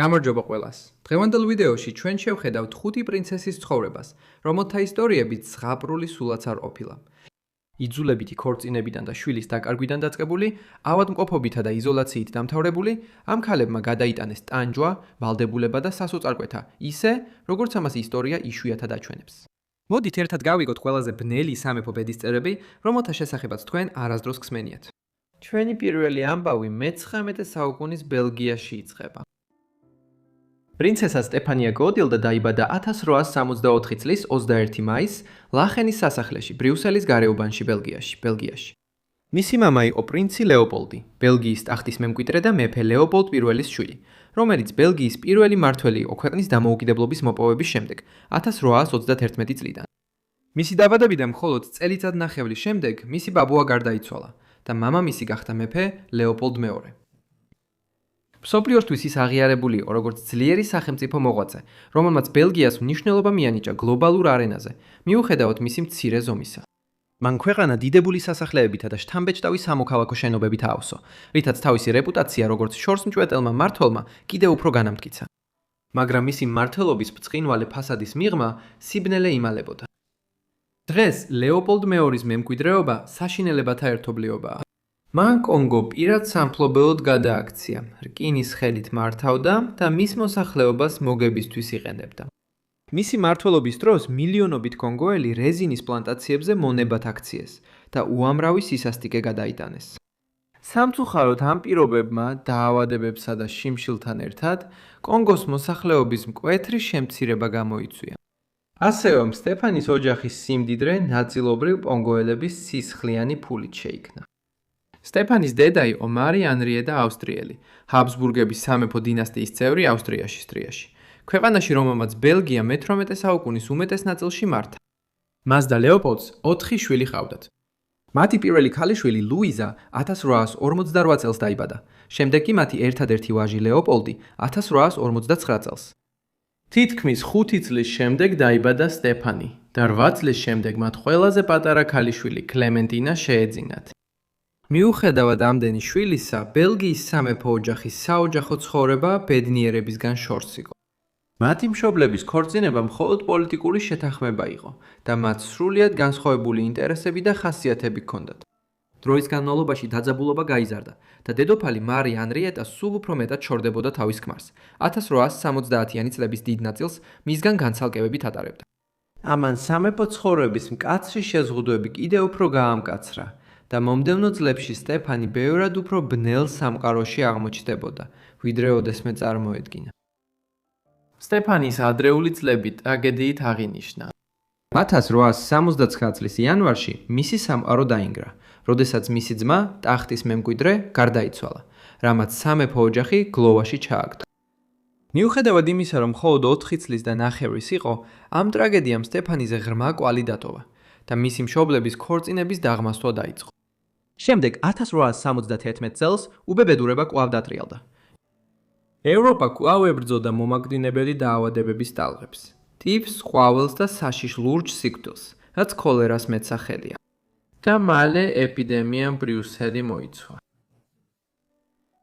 გამარჯობა ყველას. დღევანდელ ვიდეოში ჩვენ შევხედავთ 5 პრინცესის ცხოვრებას, რომელთა ისტორიები ზღაპრული სულაც არ ყოფილა. იძულებითი ქორწინებიდან და შვილის დაკარგვიდან დაწყებული, ავადმყოფობითა და იზოლაციით დამთავრებული, ამ ქალებმა გადაიტანეს ტანჯვა, ვალდებულება და სასოწარკვეთა, ისე, როგორც ამას ისტორია იშვიათად აჩვენებს. მოდით ერთად გავიგოთ ყველაზე ბნელი სამეფო ბედისწერები, რომელთა შესახებაც თქვენ არასდროს ხსმენიათ. ჩვენი პირველი ამბავი მე-19 საუკუნის ბელგიაში იწყება. პრინცესა სტეფანია გოდილდა დაიბადა 1864 წლის 21 მაისს ლახენის სასახლეში, ბრიუსელის გარეუბანში, ბელგიაში. მისი მამა იყო პრინცი ლეოპოლდი, ბელგიის ტახტის მემკვიდრე და მეფე ლეოპოლდ პირველის შვილი, რომელიც ბელგიის პირველი მმართველი იყო ქვეყნის დამოუკიდებლობის მოპოვების შემდეგ, 1831 წლიდან. მისი დაბადებიდან მხოლოდ წელიწადნახევრის შემდეგ მისი ბაბუა გარდაიცვალა და მამამისი გახდა მეფე ლეოპოლდ მეორე. მსოფლიოსთვის ის აღიარებული იყო როგორც ძლიერი სახელმწიფო მოღვაწე, რომელმაც ბელგიას მნიშვნელობა მიანიჭა გლობალურ არენაზე, მიუხედავად მისი მცირე ზომისა. მან ქვეყანა დიდებული სასახლეებითა და შთამბეჭდავი სამოქალაქო შენობებით აავსო, რითაც თავისი რეპუტაცია როგორც შორსმჭვეტელმა მმართველმა კიდევ უფრო განამტკიცა. მაგრამ მისი მმართველობის ბრწყინვალე ფასადის მიღმა სიბნელე იმალებოდა. დღეს ლეოპოლდ მეორის მემკვიდრეობა საშინელებათა ერთობლიობაა. მან კონგო პირად სამფლობელოდ გადააქცია, რკინის ხელით მართავდა და მის მოსახლეობას მოგებისთვის იყენებდა. მისი მმართველობის დროს მილიონობით კონგოელი რეზინის პლანტაციებზე მონებად აქციეს და უამრავი სისასტიკე გადაიტანეს. სამწუხაროდ ამ პირობებმა, დაავადებებსა და შიმშილთან ერთად, კონგოს მოსახლეობის მკვეთრი შემცირება გამოიწვია. ასევე სტეფანის ოჯახის სიმდიდრე ნაწილობრივ კონგოელების სისხლიანი ფულით შეიქმნა. სტეფანის დედა იყო მარი ანრიე და ავსტრიელი, ჰაბსბურგების სამეფო დინასტიის წევრი ავსტრიაში. ქვეყანაში, რომელმაც ბელგია მე-18 საუკუნის უმეტეს ნაწილში მართა. მას და ლეოპოლდს 4 შვილი ჰყავდათ. მათი პირველი ქალიშვილი ლუიზა 1848 წელს დაიბადა, შემდეგ კი მათი ერთადერთი ვაჟი ლეოპოლდი 1859 წელს. თითქმის 5 წლის შემდეგ დაიბადა სტეფანი და 8 წლის შემდეგ მათ ყველაზე პატარა ქალიშვილი კლემენტინა შეეძინათ. მიუხედავად ამდენი შვილისა, ბელგიის სამეფო ოჯახის საოჯახო ცხოვრება ბედნიერებისგან შორს იყო. მათი მშობლების ქორწინება მხოლოდ პოლიტიკური შეთანხმება იყო და მათ სრულიად განსხვავებული ინტერესები და ხასიათები ჰქონდათ. დროის განმავლობაში დაძაბულობა გაიზარდა და დედოფალი მარი ანრიეტა სულ უფრო მეტად შორდებოდა თავის ქმარს. 1870-იანი წლების დიდ ნაწილს მისგან განცალკევებით ატარებდა. ამან სამეფო ცხოვრების მკაცრი შეზღუდვები კიდევ უფრო გაამკაცრა და მომდევნო წლებში სტეფანი ბევრად უფრო ბნელ სამყაროში აღმოჩნდებოდა, ვიდრე ოდესმე წარმოედგინა. სტეფანის ადრეული წლები ტრაგედიით აღინიშნა. 1869 წლის იანვარში მისი სამყარო დაინგრა, როდესაც მისი ძმა, ტახტის მემკვიდრე, გარდაიცვალა, რამაც სამეფო ოჯახი გლოვაში ჩააგდო. მიუხედავად იმისა, რომ მხოლოდ 4 წლის და ნახევრის იყო, ამ ტრაგედიამ სტეფანიზე ღრმა კვალი დატოვა და მისი მშობლების ქორწინების დაღმასვლა დაიწყო. შემდეგ 1871 წელს უბებედურება კვლავ დატრიალდა. ევროპა კვლავ ებრძოდა მომაგრდინებელი დაავადებების ტალღებს, ტიფს, ყვავილს და საშიშ ლურჯ სიკვდილს, რაც ქოლერას მეტსახელია. და მალე ეპიდემიამ ბრიუსელი მოიცვა.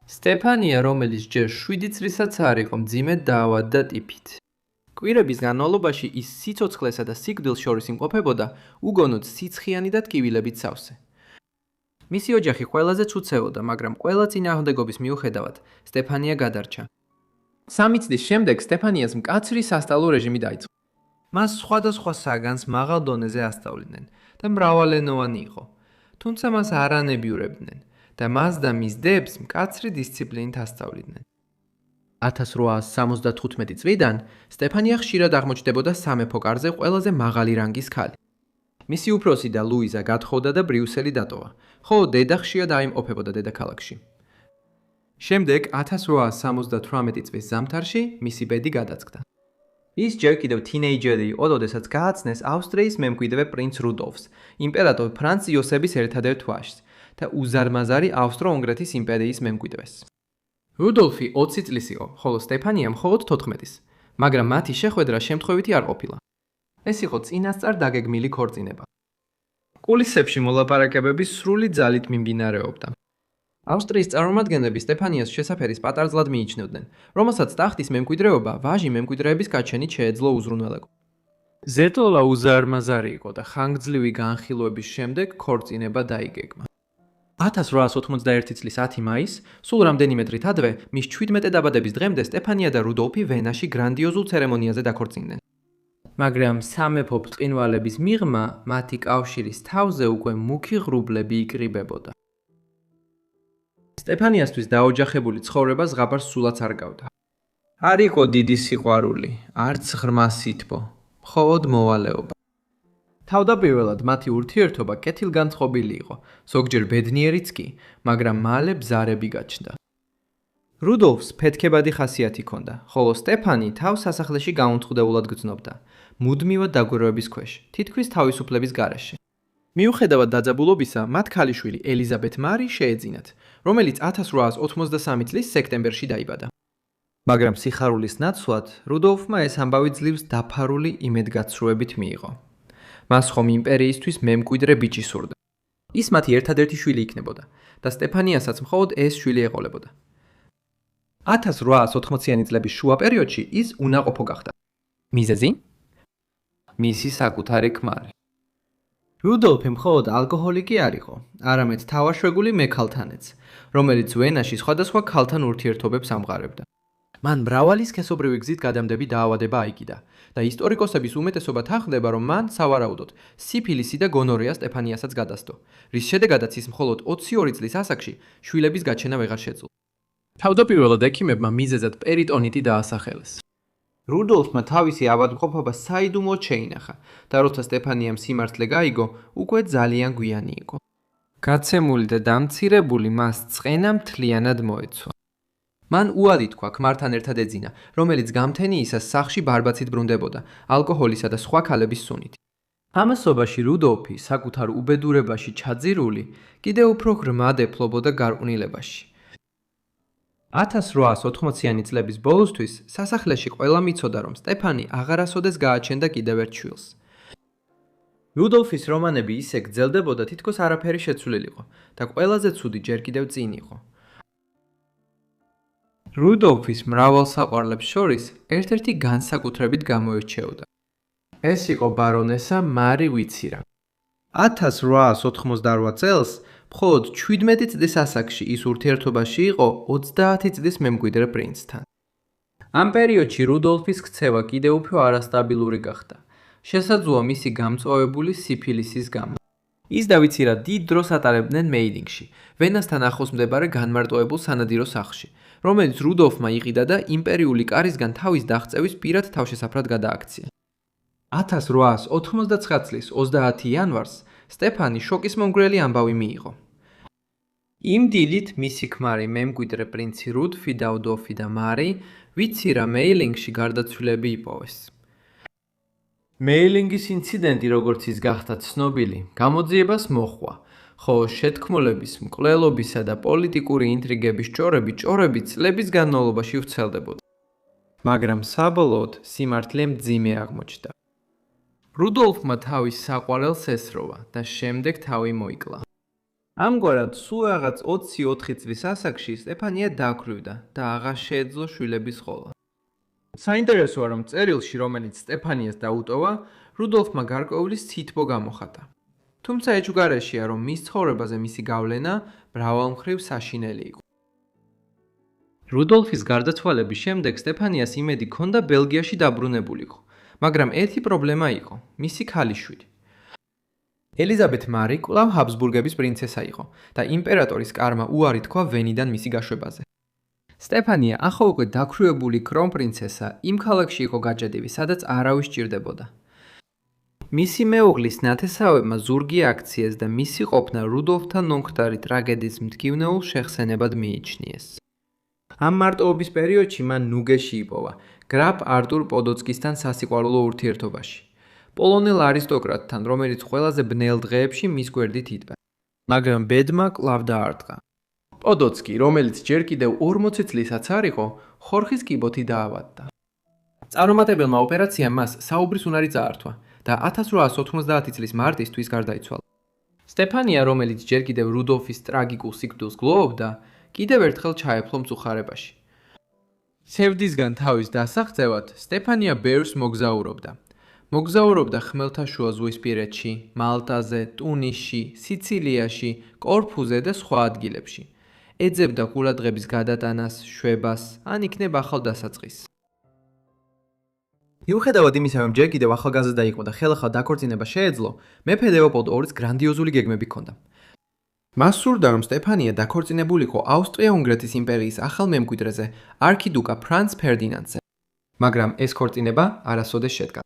სტეფანია, რომელიც ჯერ 7 წლისაც არ იყო მძიმედ დაავადდა ტიფით. კვირების განმავლობაში ის სიცოცხლესა და სიკვდილს შორის იმყოფებოდა, უგონოდ სიცხიანი და ტკივილებით სავსე. მისი ოჯახი ყველაზე ცუცებოდა, მაგრამ ყველა წინააღმდეგობის მიუხედავად, სტეფანია გადარჩა. 3 წლის შემდეგ სტეფანიას მკაცრი სასტალო რეჟიმი დაიწყო. მას სხვადასხვა საგანს მაღალ დონეზე ასწავლიდნენ და მრავალენოვანი იყო, თუმცა მას არ ანებიურებდნენ და მას და მის დებს მკაცრი დისციპლინით ასწავლიდნენ. 1875 წლიდან სტეფანია ხშირად აღმოჩნდებოდა სამეფო კარზე ყველაზე მაღალი რანგის ქალი. მისი უფროსი და ლუიზა გათხოვდა და ბრიუსელი დატოვა, ხოლო დედა ხშირად აიმყოფებოდა დედაქალაქში. შემდეგ 1878 წლის ზამთარში მისი ბედი გადაწყდა. ის ჯერ კიდევ თინეიჯერი იყო, როდესაც გააცნეს ავსტრიის მემკვიდრე პრინც რუდოლფს, იმპერატორ ფრანც იოსების ერთადერთ ვაჟს და უზარმაზარი ავსტრო-უნგრეთის იმპერიის მემკვიდრეს. რუდოლფი 20 წლის იყო, ხოლო სტეფანია მხოლოდ 14-ის, მაგრამ მათი შეხვედრა შემთხვევითი არ ყოფილა. ეს იყო წინასწარ დაგეგმილი ქორწინება. კულისებში მოლაპარაკებები სრული ძალით მიმდინარეობდა. ავსტრიის წარმომადგენლები სტეფანიას შესაფერის პატარძლად მიიჩნევდნენ, რომელსაც ტახტის მემკვიდრეობა ვაჟი მემკვიდრეების გაჩენით შეეძლო უზრუნველყო. ზეტოლა უზარმაზარი იყო და ხანგრძლივი განხილვების შემდეგ ქორწინება დაიგეგმა. 1891 წლის 10 მაისს, სულ რამდენიმე დღით ადრე, მის 17 დაბადების დღემდე სტეფანია და რუდოლფი ვენაში გრანდიოზულ ცერემონიაზე დაქორწინდნენ. მაგრამ სამეფო ბრწყინვალების მიღმა მათი კავშირის თავზე უკვე მუქი ღრუბლები იკრიბებოდა. სტეფანიასთვის დაოჯახებული ცხოვრება ზღაპარს სულაც არ გავდა. არ იყო დიდი სიყვარული, არც ღრმა სითბო, მხოლოდ მოვალეობა. თავდაპირველად მათი ურთიერთობა კეთილგანწყობილი იყო, ზოგჯერ ბედნიერიც კი, მაგრამ მალე ბზარები გაჩნდა. რუდოლფს ფეთქებადი ხასიათი ჰქონდა, ხოლო სტეფანი თავს სასახლეში გაუნთღდეულად გრძნობდა, მუდმივად დაგვირვების ქვეშ, თითქმის თავისუფლების გარეშე. მიუხედავად დაძაბულობისა, მათ ქალიშვილი ელიზაბეთ მარი შეეძინათ, რომელიც 1883 წლის სექტემბერში დაიბადა. მაგრამ სიხარულის ნაცვლად, რუდოლფმა ეს ამბავი ძლივს დაფარული იმედგაცრუებით მიიღო. მას ხომ იმპერიისთვის მემკვიდრე ბიჭი სურდა. ის მათი ერთადერთი შვილი იქნებოდა და სტეფანიასაც მხოლოდ ეს შვილი ეყოლებოდა. 1880-იანი წლების შუა პერიოდში ის უნაყოფო გახდა. მიზეზი? მისი საკუთარი ქმარი. რუდოლფი მხოლოდ ალკოჰოლიკი არ იყო, არამედ თავაშვეგული მექალთანაც, რომელიც ვენაში სხვადასხვა ქალთან ურთიერთობებს ამყარებდა. მან მრავალი სქესობრივი გზით გადამდები დაავადება აიგიდა და ისტორიკოსების უმეტესობა თანხმდება, რომ მან სავარაუდოდ სიფილისი და გონორეა სტეფანიასაც გადასდო, რის შედეგადაც ის მხოლოდ 22 წლის ასაკში შვილების გაჩენა ვეღარ შეძლო. თავდაპირველად ექიმებმა მიზეზად პერიტონიტი დაასახელეს. რუდოლფმა თავისი ავადმყოფობა საიდუმლოდ შეინახა და როცა სტეფანიამ სიმართლე გაიგო, უკვე ძალიან გვიანი იყო. გაცემული და დამცირებული მას წყენა მთლიანად მოეცვა. მან უარი თქვა ქმართან ერთად ეძინა, რომელიც გამთენიისას სახლში ბარბაცით ბრუნდებოდა, ალკოჰოლისა და სხვა ქალების სუნით. ამასობაში რუდოლფი, საკუთარ უბედურებაში ჩაძირული, კიდევ უფრო ღრმად ეფლობოდა გარყვნილებაში. 1880-იანი წლების ბოლოსთვის სასახლეში ყველა მიცოდა, რომ სტეფანი აღარასოდეს გააჩენდა კიდევ ერთ შვილს. რუდოლფის რომანები ისე გრძელდებოდა, თითქოს არაფერი შეცვლილიყო და ყველაზე ცუდი ჯერ კიდევ წინ იყო. რუდოლფის მრავალ საყვარლებს შორის ერთ-ერთი განსაკუთრებით გამოირჩეოდა. ეს იყო ბარონესა მარი ვიცირა. 1888 წელს მხოლოდ 17 წლის ასაკში ის ურთიერთობაში იყო 30 წლის მემკვიდრე პრინცთან. ამ პერიოდში რუდოლფის ქცევა კიდევ უფრო არასტაბილური გახდა. შესაძლოა მისი გამწვავებული სიფილისის გამო. ის და ვიცირა დიდ დროს ატარებდნენ მეილინგში, ვენასთან ახლოს მდებარე განმარტოებულ სანადირო სახლში, რომელიც რუდოლფმა იყიდა და იმპერიული კარისგან თავის დაღწევის პირად თავშესაფრად გადააქცია. 1889 წლის 30 იანვარს სტეფანი შოკის მომგვრელი ამბავი მიიღო. იმ დილით მისი ქმარი მემკვიდრე პრინცი რუდოლფი და უდოლფი და მარი ვიცირა მეილინგში გარდაცვლილები იპოვეს. მეილინგის ინციდენტი, როგორც ის გახდა ცნობილი, გამოძიებას მოჰყვა, ხოლო შეთქმულების, მკვლელობისა და პოლიტიკური ინტრიგების ჭორები წლების განმავლობაში ვრცელდებოდა. მაგრამ საბოლოოდ სიმართლე მძიმე აღმოჩნდა. რუდოლფმა თავის საყვარელს ესროვა და შემდეგ თავი მოიკლა. ამგვარად, სულ რაღაც 24 წლის ასაკში სტეფანია დაქვრივდა და აღარ შეეძლო შვილების ყოლა. საინტერესოა, რომ წერილში, რომელიც სტეფანიას დაუტოვა, რუდოლფმა გარკვეული სითბო გამოხატა. თუმცა ეჭვგარეშეა, რომ მის ცხოვრებაზე მისი გავლენა მრავალმხრივ საშინელი იყო. რუდოლფის გარდაცვალების შემდეგ სტეფანიას იმედი ჰქონდა ბელგიაში დაბრუნებულიყო, მაგრამ ერთი პრობლემა იყო, მისი ქალიშვილი. ელიზაბეთ მარი კვლავ ჰაბსბურგების პრინცესა იყო და იმპერატორის კარმა უარი თქვა ვენიდან მისი გაშვებაზე. სტეფანია ახლა უკვე დაქვრივებული კრონპრინცესა იმ ქალაქში იყო გაჭედილი, სადაც არავის სჭირდებოდა. მისი მეუღლის ნათესავებმა ზურგი აქციეს და მისი ყოფნა რუდოლფთან მომხდარი ტრაგედიის მდგივნეულ შეხსენებად მიიჩნიეს. ამ მარტოობის პერიოდში მან ნუგეში იპოვა, გრაფ არტურ პოდოცკისთან სასიყვარულო ურთიერთობაში. პოლონელ არისტოკრატთან, რომელიც ყველაზე ბნელ დღეებში მის გვერდით იდგა. მაგრამ ბედმა კვლავ დაარტყა. პოდოცკი, რომელიც ჯერ კიდევ 40 წლისაც არ იყო, ხორხის კიბოთი დაავადდა. წარუმატებელმა ოპერაციამ მას საუბრის უნარი წაართვა და 1890 წლის მარტისთვის გარდაიცვალა. სტეფანია, რომელიც ჯერ კიდევ რუდოლფის ტრაგიკულ სიკვდილს გლოვობდა, კიდევ ერთხელ ჩაეფლო მწუხარებაში. სევდისგან თავის დასაღწევად სტეფანია ბევრს მოგზაურობდა. მოგზაურობდა ხმელთაშუა ზღვისპირეთში, მალტაზე, ტუნისში, სიცილიაში, კორფუზე და სხვა ადგილებში. ეძებდა ყურადღების გადატანას, შვებას, ან იქნებ ახალ დასაწყისს. მიუხედავად იმისა, რომ ჯერ კიდევ ახალგაზრდა იყო და ხელახალ დაქორწინება შეეძლო, მეფე ლეოპოლდ II's გრანდიოზული გეგმები ჰქონდა. მას სურდა, რომ სტეფანია დაქორწინებულიყო ავსტრია-უნგრეთის იმპერიის ახალ მემკვიდრეზე, არქიდუკა ფრანც ფერდინანდზე. მაგრამ ეს ქორწინება არასოდეს შედგა.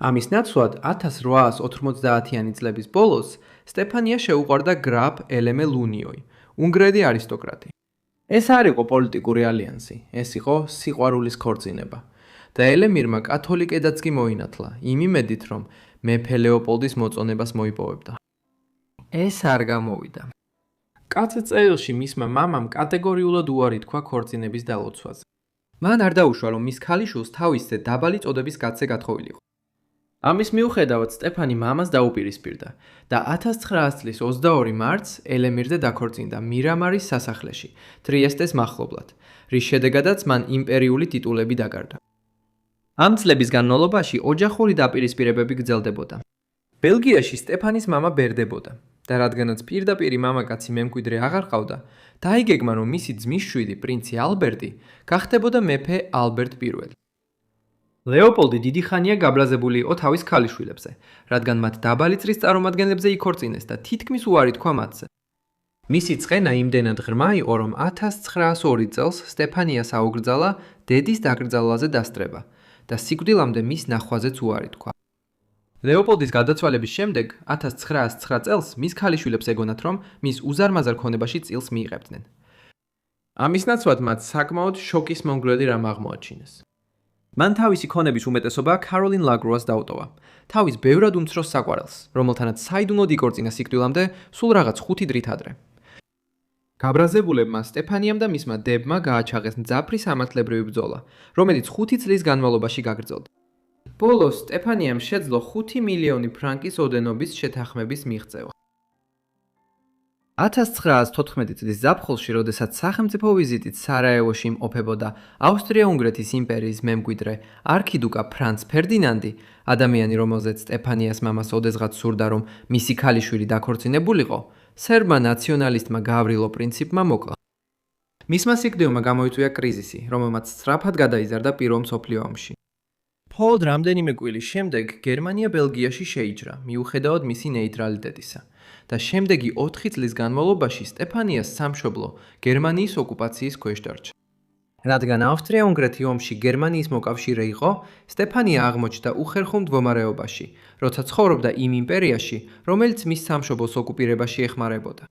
ამის ნაცვლად 1890-იანი წლების ბოლოს სტეფანია შეუყვარდა გრაფ ელემე ლუნიოი, უნგრელი არისტოკრატი. ეს არ იყო პოლიტიკური ალიანსი, ეს იყო სიყვარულის ქორწინება. და ელემირმა კათოლიკედაც კი მოინათლა, იმ იმედით, რომ მეფე ლეოპოლდის მოწონებას მოიპოვებდა. ეს არ გამოვიდა. კაცი წერილში მისმა მამამ კატეგორიულად უარი თქვა ქორწინების დალოცვაზე. მან არ დაუშვა, რომ მის ქალიშვილს თავისზე დაბალი წოდების კაცზე გათხოვილიყო. ამის მიუხედავად სტეფანი მამას დაუპირისპირდა და 1900 წლის 22 მარტს ელემირზე დაქორწინდა მირამარის სასახლეში, ტრიესტეს მახლობლად, რის შედეგადაც მან იმპერიული ტიტულები დაკარგა. ამ წლების განმავლობაში ოჯახური დაპირისპირებები გრძელდებოდა. ბელგიაში სტეფანის მამა ბერდებოდა და რადგანაც პირდაპირ მამაკაცი მემკვიდრე აღარ ყავდა, დაიგეგმა, რომ მისი ძმის შვილი პრინცი ალბერტი გახდებოდა მეფე ალბერტ I. ლეოპოლდი დიდი ხანია გაბრაზებული იყო თავის ქალიშვილებზე, რადგან მათ დაბალი წრის წარმომადგენლებზე იქორწინეს და თითქმის უარი თქვა მათზე. მისი წყენა იმდენად ღრმა იყო, რომ 1902 წელს სტეფანიას აუგრძალა დედის დაკრძალვაზე დასწრება და სიკვდილამდე მის ნახვაზეც უარი თქვა. ლეოპოლდის გარდაცვალების შემდეგ 1909 წელს მის ქალიშვილებს ეგონათ, რომ მის უზარმაზარ ქონებაში წილს მიიღებდნენ. ამის ნაცვლად მათ საკმაოდ შოკის მომგვრელი რამ აღმოაჩინეს. მან თავისი ქონების უმეტესობა კაროლინ ლაგრუას დაუტოვა, თავის ბევრად უმცროს საყვარელს, რომელთანაც საიდუმლოდ იქორწინა სიკვდილამდე სულ რაღაც 5 დრით ადრე. გაბრაზებულებმა სტეფანიამ და მისმა დებმა გააჩაღეს მძაფრი სამართლებრივი ბრძოლა, რომელიც 5 წლის განმავლობაში გაგრძელდა. ბოლოს სტეფანიამ შეძლო 5 მილიონი ფრანკის ოდენობის შეთანხმების მიღწევა. 1914 წლის ზაფხულში, როდესაც სახელმწიფო ვიზიტით სარაევოში იმყოფებოდა ავსტრია-უნგრეთის იმპერიის მემკვიდრე არქიდუკა ფრანც ფერდინანდი, ადამიანი, რომელზეც სტეფანიას მამას ოდესღაც სურდა, რომ მისი ქალიშვილი დაქორწინებულიყო, სერბმა ნაციონალისტმა გავრილო პრინციპმა მოკლა. მისმა სიკვდილმა გამოიწვია კრიზისი, რომელმაც სწრაფად გადაიზარდა პირველ მსოფლიო ომში. მხოლოდ რამდენიმე კვირის შემდეგ გერმანია ბელგიაში შეიჯრა, მიუხედავად მისი ნეიტრალიტეტისა. და შემდეგი 4 წლის განმავლობაში სტეფანიას სამშობლო გერმანიის ოკუპაციის ქვეშ დარჩა. რადგან ავსტრია-უნგრეთი ომში გერმანიის მოკავშირე იყო, სტეფანია აღმოჩნდა უხერხო მდგომარეობაში, როცა ცხოვრობდა იმ იმპერიაში, რომელიც მის სამშობლოს ოკუპირებაში ეხმარებოდა.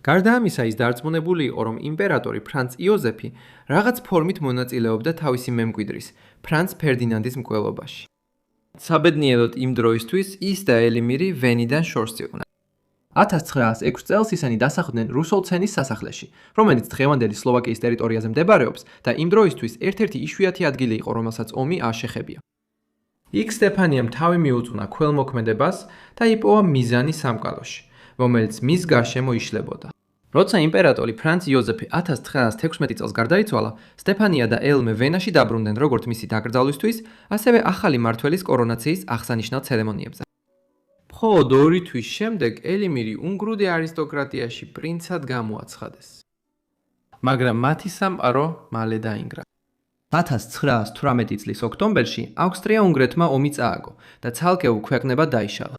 გარდა ამისა, ის დარწმუნებული იყო, რომ იმპერატორი ფრანც იოზეფი რაღაც ფორმით მონაწილეობდა თავისი მემკვიდრის, ფრანც ფერდინანდის მკვლელობაში. საბედნიეროდ იმ დროისთვის ის და ელიმირი ვენიდან შორს იყვნენ. 1906 წელს ისინი დასახლდნენ რუსოლცენის სასახლეში, რომელიც დღევანდელი სლოვაკიის ტერიტორიაზე მდებარეობს და იმ დროისთვის ერთ-ერთი იშვიათი ადგილი იყო, რომელსაც ომი აშეხებია. იქ სტეფანიამ თავი მიუწვნა ქველმოქმედებას და იპოვა მიზანი სამყაროში, რომელიც მის გარშემო იშლებოდა. როცა იმპერატორი ფრანც იოზეფი 1916 წელს გარდაიცვალა, სტეფანია და ელმე ვენაში დაბრუნდნენ როგორც მისი დაკრძალვისთვის, ასევე ახალი მმართველის კორონაციის აღსანიშნავ ცერემონიებზე. მხოლოდ 2 თვის შემდეგ ელიმირი უნგრული არისტოკრატიაში პრინცად გამოაცხადეს. მაგრამ მათი სამყარო მალე დაინგრა. 1918 წლის ოქტომბერში ავსტრია-უნგრეთმა ომი წააგო და ცალკეულ ქვეყნებად დაიშალა.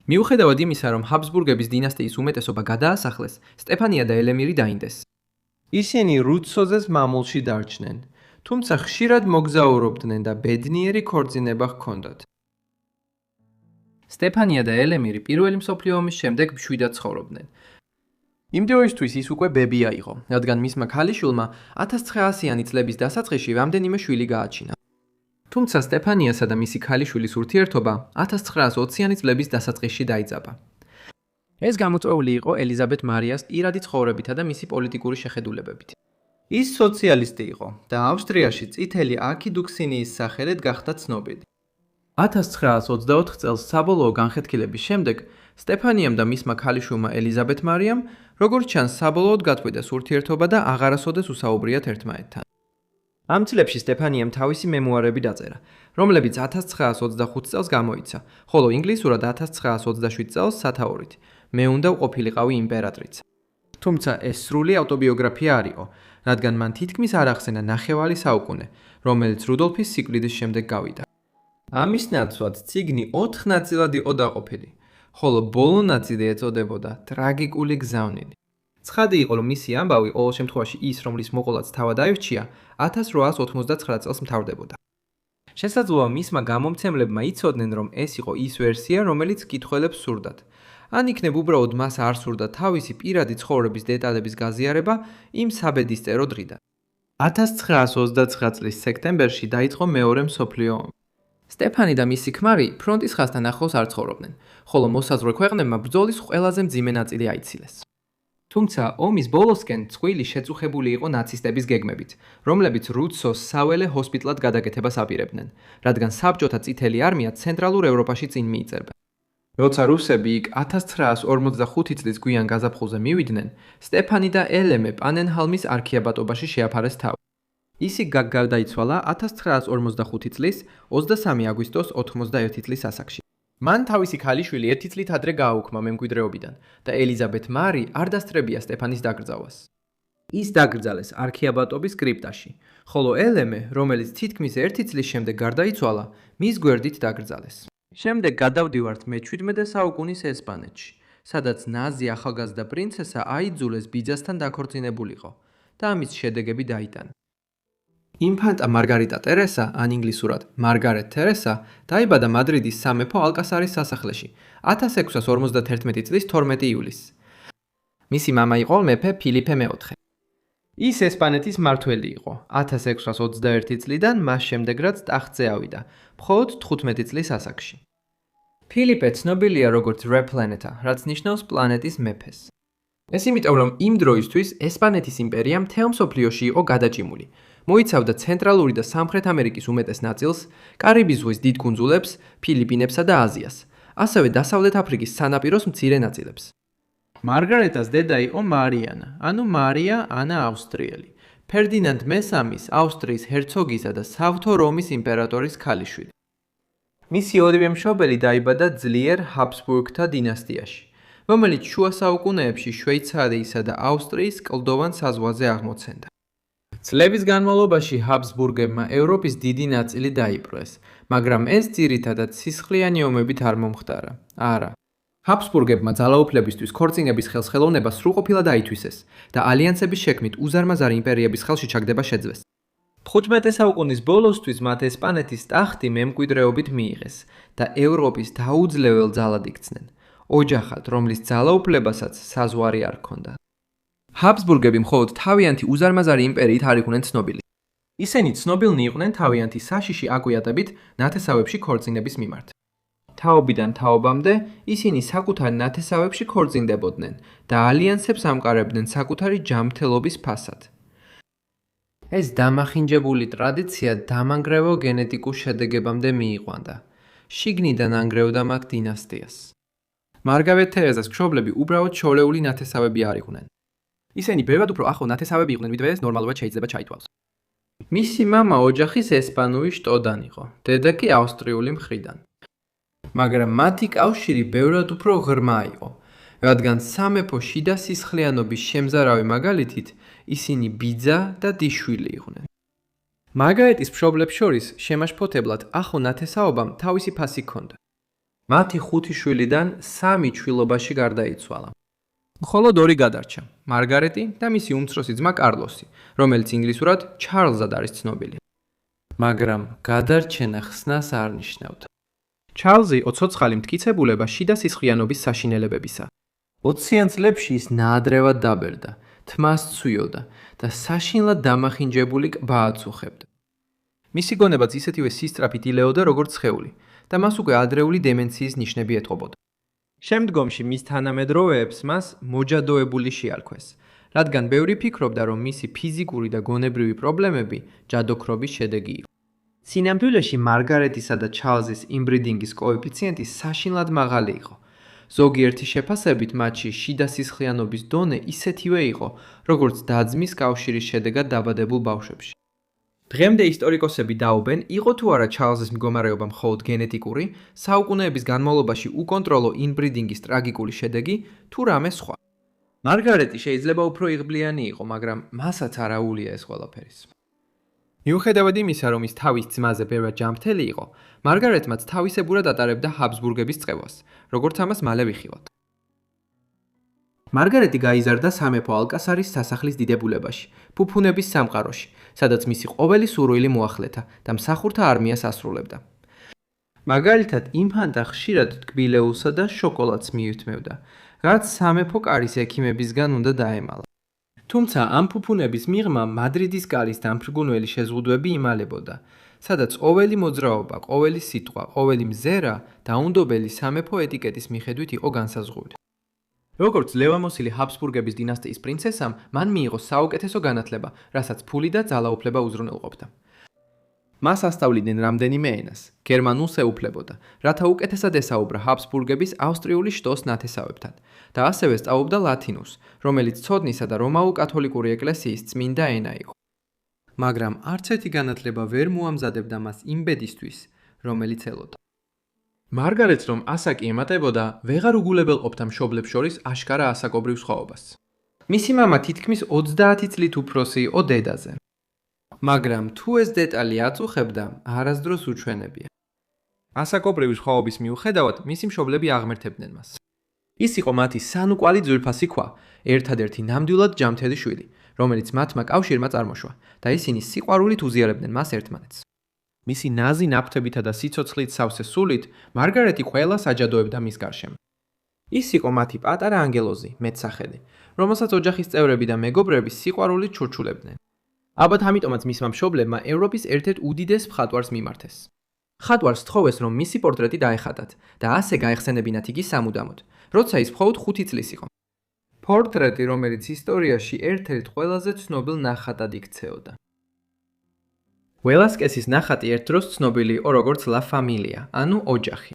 მიუხედავად იმისა, რომ ჰაბსბურგების დინასტიის უმეტესობა გადაასახლეს, სტეფანია და ელემირი დაინდეს. ისინი რუცოზეს მამულში დარჩნენ, თუმცა ხშირად მოგზაურობდნენ და ბედნიერი ქორწინება ჰქონდათ. სტეფანია და ელემირი პირველი მსოფლიო ომის შემდეგ მშვიდად ცხოვრობდნენ. იმ დროისთვის ის უკვე ბებია იყო, რადგან მისმა ქალიშვილმა 1900-იანი წლების დასაწყისში რამდენიმე შვილი გააჩინა. თუმცა სტეფანიასა და მისი ქალიშვილის ურთიერთობა 1920-იანი წლების დასაწყისში დაიძაბა. ეს გამოწვეული იყო ელიზაბეთ მარიას პირადი ცხოვრებითა და მისი პოლიტიკური შეხედულებებით. ის სოციალისტი იყო და ავსტრიაში წითელი არქიდუქსინიის სახელით გახდა ცნობილი. 1924 წელს საბოლოო განხეთქილების შემდეგ სტეფანიამ და მისმა ქალიშვილმა ელიზაბეთ მარიამ, როგორც ჩანს, საბოლოოდ გაწყვიტეს ურთიერთობა და აღარასოდეს უსაუბრიათ ერთმანეთთან. ამ წლებში სტეფანიამ თავისი მემუარები დაწერა, რომლებიც 1925 წელს გამოიცა, ხოლო ინგლისურად 1927 წელს სათაურით. მე უნდა ვყოფილიყავი იმპერატრიცა. თუმცა ეს სრული ავტობიოგრაფია არ იყო, რადგან მან თითქმის არ ახსენა ნახევარი საუკუნე, რომელიც რუდოლფის სიკვდილის შემდეგ გავიდა. ამის ნაცვლად წიგნი 4 ნაწილად იყო დაყოფილი, ხოლო ბოლო ნაწილი ეწოდებოდა ტრაგიკული გზავნილი. ცხადი იყო, რომ მისი ამბავი ყოველ შემთხვევაში ის, რომლის მოყოლაც თავად აირჩია, 1899 წელს მთავრდებოდა. შესაძლოა მისმა გამომცემლებმა იცოდნენ, რომ ეს იყო ის ვერსია, რომელიც მკითხველებს სურდათ. ან იქნებ უბრალოდ მას არ სურდა თავისი პირადი ცხოვრების დეტალების გაზიარება იმ საბედისწერო დღიდან. 1929 წლის სექტემბერში დაიწყო მეორე მსოფლიო ომი. სტეფანი და მისი ქმარი ფრონტის ხაზთან ახლოს არ ცხოვრობდნენ, ხოლო მოსაზღვრე ქვეყნებმა ბრძოლის ყველაზე მძიმე ნაწილი აიცილეს. თუმცა ომის ბოლოსკენ წყვილი შეწუხებული იყო ნაცისტების გეგმებით, რომლებიც რუცოს საველე ჰოსპიტალად გადაკეთებას აპირებდნენ, რადგან საბჭოთა წითელი არმია ცენტრალურ ევროპაში წინ მიიწევდა. როცა რუსები იქ 1945 წლის გვიან გაზაფხულზე მივიდნენ, სტეფანი და ელემე პანენჰალმის არქიაბატობაში შეაფარეს თავი. ისი გარდაიცვალა 1945 წლის 23 აგვისტოს 91 წლის ასაკში. მან თავისი ქალიშვილი 1 წლით ადრე გააუქმა მემკვიდრეობიდან და ელიზაბეთ მარი არ დასწრებია სტეფანის დაკრძალვას. ის დაკრძალეს არქიაბატობის კრიპტაში, ხოლო ელემე, რომელიც თითქმის 1 წლის შემდეგ გარდაიცვალა, მის გვერდით დაკრძალეს. შემდეგ გადავდივართ მე-17 საუკუნის ესპანეთში, სადაც ნაზი ახალგაზრდა პრინცესა აიძულეს ბიძასთან დაქორწინებულიყო და ამის შედეგები დაიტანა. ინფანტა მარგარიტა ტერესა, ან ინგლისურად მარგარეტ თერესა, დაიბადა მადრიდის სამეფო ალკასარის სასახლეში 1651 წლის 12 ივლისს. მისი მამა იყო მეფე ფილიპე მეოთხე. ის ესპანეთის მმართველი იყო 1621 წლიდან მას შემდეგ რაც ტახტზე ავიდა, მხოლოდ 15 წლის ასაკში. ფილიპე ცნობილია როგორც რეპლანეტა, რაც ნიშნავს პლანეტის მეფეს. ეს იმიტომ, რომ იმ დროისთვის ესპანეთის იმპერია მთელ მსოფლიოში იყო გადაჭიმული. მოიცავდა ცენტრალური და სამხრეთ ამერიკის უმეტეს ნაწილს, კარიბის ზღვის დიდ კუნძულებს, ფილიპინებსა და აზიას, ასევე დასავლეთ აფრიკის სანაპიროს მცირე ნაწილებს. მარგარეტას დედა იყო მარიანა, ანუ მარია ანა ავსტრიელი, ფერდინანდ მესამის, ავსტრიის ჰერცოგისა და საღვთო რომის იმპერატორის ქალიშვილი. მისი ორივე მშობელი დაიბადა ძლიერ ჰაბსბურგთა დინასტიაში, რომელიც შუა საუკუნეებში შვეიცარიისა და ავსტრიის კლდოვან საზღვარზე აღმოცენდა. წლების განმავლობაში ჰაბსბურგებმა ევროპის დიდი ნაწილი დაიპყრეს, მაგრამ ეს ძირითადად სისხლიანი ომებით არ მომხდარა. არა. ჰაბსბურგებმა ძალაუფლებისთვის ქორწინების ხელსხელოვნება სრულყოფილად აითვისეს და ალიანსების შექმნით უზარმაზარი იმპერიების ხელში ჩაგდება შეძლეს. 15 საუკუნის ბოლოსთვის მათ ესპანეთის ტახტი მემკვიდრეობით მიიღეს და ევროპის დაუძლებელ ძალად იქცნენ, ოჯახად, რომლის ძალაუფლებასაც საზღვარი არ ჰქონდა. ჰაბსბურგები მხოლოდ თავიანთი უზარმაზარი იმპერიით არ იყვნენ ცნობილი. ისინი ცნობილნი იყვნენ თავიანთი საშიში აკვიატებით ნათესავებში ქორწინების მიმართ. თაობიდან თაობამდე ისინი საკუთარ ნათესავებში ქორწინდებოდნენ და ალიანსებს ამყარებდნენ საკუთარი ჯანმრთელობის ფასად. ეს დამახინჯებული ტრადიცია დამანგრევო გენეტიკურ შედეგებამდე მიიყვანდა. შიგნიდან ანგრევდა მათ დინასტიას. მარგარეტ თერეზას მშობლები უბრალოდ შორეული ნათესავები არ იყვნენ. ისინი ბევრად უფრო ახლო ნათესავები იყვნენ, ვიდრე ეს ნორმალურად შეიძლება ჩაითვალოს. მისი მამა ოჯახის ესპანური შტოდან იყო, დედა კი ავსტრიული მხრიდან. მაგრამ მათი კავშირი ბევრად უფრო ღრმა იყო, რადგან სამეფო შიდა სისხლიანობის შემზარავი მაგალითით ისინი ბიძა და დიშვილი იყვნენ. მარგარეტის მშობლებს შორის შემაშფოთებლად ახლო ნათესაობამ თავისი ფასი ჰქონდა. მათი 5 შვილიდან 3 ჩვილობაში გარდაიცვალა. მხოლოდ 2 გადარჩა, მარგარეტი და მისი უმცროსი ძმა კარლოსი, რომელიც ინგლისურად ჩარლზად არის ცნობილი. მაგრამ გადარჩენა ხსნას არ ნიშნავდა. ჩარლზი ოცოცხალი მტკიცებულება შიდა სისხლიანობის საშინელებებისა. 20-იან წლებში ის ნაადრევად დაბერდა, თმას ცვიოდა და საშინლად დამახინჯებული კბა აწუხებდა. მისი გონებაც ისეთივე სისწრაფით ილეოდა როგორც სხეული და მას უკვე ადრეული დემენციის ნიშნები ეტყობოდა. შემდგომში მის თანამედროვეებს მას მოჯადოებული შეარქვეს, რადგან ბევრი ფიქრობდა, რომ მისი ფიზიკური და გონებრივი პრობლემები ჯადოქრობის შედეგი იყო. სინამდვილეში მარგარეტისა და ჩარლზის იმბრიდინგის კოეფიციენტი საშინლად მაღალი იყო, ზოგიერთი შეფასებით მათში შიდა სისხლიანობის დონე ისეთივე იყო, როგორც დაძმის კავშირის შედეგად დაბადებულ ბავშვებში. დღემდე ისტორიკოსები დაობენ, იყო თუ არა ჩარლზის მდგომარეობა მხოლოდ გენეტიკური, საუკუნეების განმავლობაში უკონტროლო ინბრიდინგის ტრაგიკული შედეგი, თუ რამე სხვა. მარგარეტი შეიძლება უფრო იღბლიანი იყო, მაგრამ მასაც არ აუვლია ეს ყველაფერის. მიუხედავად იმისა, რომ ის თავის ძმაზე ბევრად ჯანმრთელი იყო, მარგარეტმაც თავისებურად ატარებდა ჰაბსბურგების წყევას, როგორც ამას მალე ვიხილავთ. მარგარეტი გაიზარდა სამეფო ალკასარის სასახლის დიდებულებაში, ფუფუნების სამყაროში, სადაც მისი ყოველი სურვილი მოახლეთა და მსახურთა არმიას ასრულებდა. მაგალითად, ინფანტა ხშირად ტკბილეულსა და შოკოლადს მიირთმევდა, რაც სამეფო კარის ექიმებისგან უნდა დაემალა. თუმცა ამ ფუფუნების მიღმა მადრიდის კარის დამფრგუნველი შეზღუდვები იმალებოდა, სადაც ყოველი მოძრაობა, ყოველი სიტყვა, ყოველი მზერა დაუნდობელი სამეფო ეტიკეტის მიხედვით იყო განსაზღვრული. როგორც ლევამოსილი ჰაბსბურგების დინასტიის პრინცესამ, მან მიიღო საუკეთესო განათლება, რასაც ფული და ძალაუფლება უზრუნველყოფდა. მას ასწავლიდნენ რამდენიმე ენას, გერმანულს ეუფლებოდა, რათა უკეთესად ესაუბრა ჰაბსბურგების ავსტრიული შტოს ნათესავებთან და ასევე სწავლობდა ლათინურს, რომელიც ცოდნისა და რომაულ-კათოლიკური ეკლესიის წმინდა ენა იყო. მაგრამ არც ერთი განათლება ვერ მოამზადებდა მას იმ ბედისთვის, რომელიც ელოდა. მარგარეტს რომ ასაკი ემატებოდა, ვეღარ უგულებელყოფდა მშობლებს შორის აშკარა ასაკობრივ სხვაობას. მისი მამა თითქმის 30 წლით უფროსი იყო დედაზე. მაგრამ თუ ეს დეტალი აწუხებდა, არასდროს უჩვენებია. ასაკობრივი სხვაობის მიუხედავად, მისი მშობლები აღმერთებდნენ მას. ის იყო მათი სანუკვალი ძვირფასი ქვა, ერთადერთი ნამდვილად ჯანმრთელი შვილი, რომელიც მათმა კავშირმა წარმოშვა და ისინი სიყვარულით უზიარებდნენ მას ერთმანეთს. მისი ნაზი ნაფთებითა და სიცოცხლით სავსე სულით, მარგარეტი ყველას აჯადოებდა მის გარშემო. ის იყო მათი პატარა ანგელოზი, მეტსახელი, რომელსაც ოჯახის წევრები და მეგობრები სიყვარულით ჩურჩულებდნენ. ალბათ ამიტომაც მისმა მშობლებმა ევროპის ერთ-ერთ უდიდეს მხატვარს მიმართეს. მხატვარს სთხოვეს, რომ მისი პორტრეტი დაეხატათ და ასე გაეხსენებინათ იგი სამუდამოდ, როცა ის მხოლოდ 5 წლის იყო. პორტრეტი, რომელიც ისტორიაში ერთ-ერთ ყველაზე ცნობილ ნახატად იქცეოდა. ველასკესის ნახატი ერთ დროს ცნობილი იყო როგორც ლა ფამილია, ანუ ოჯახი.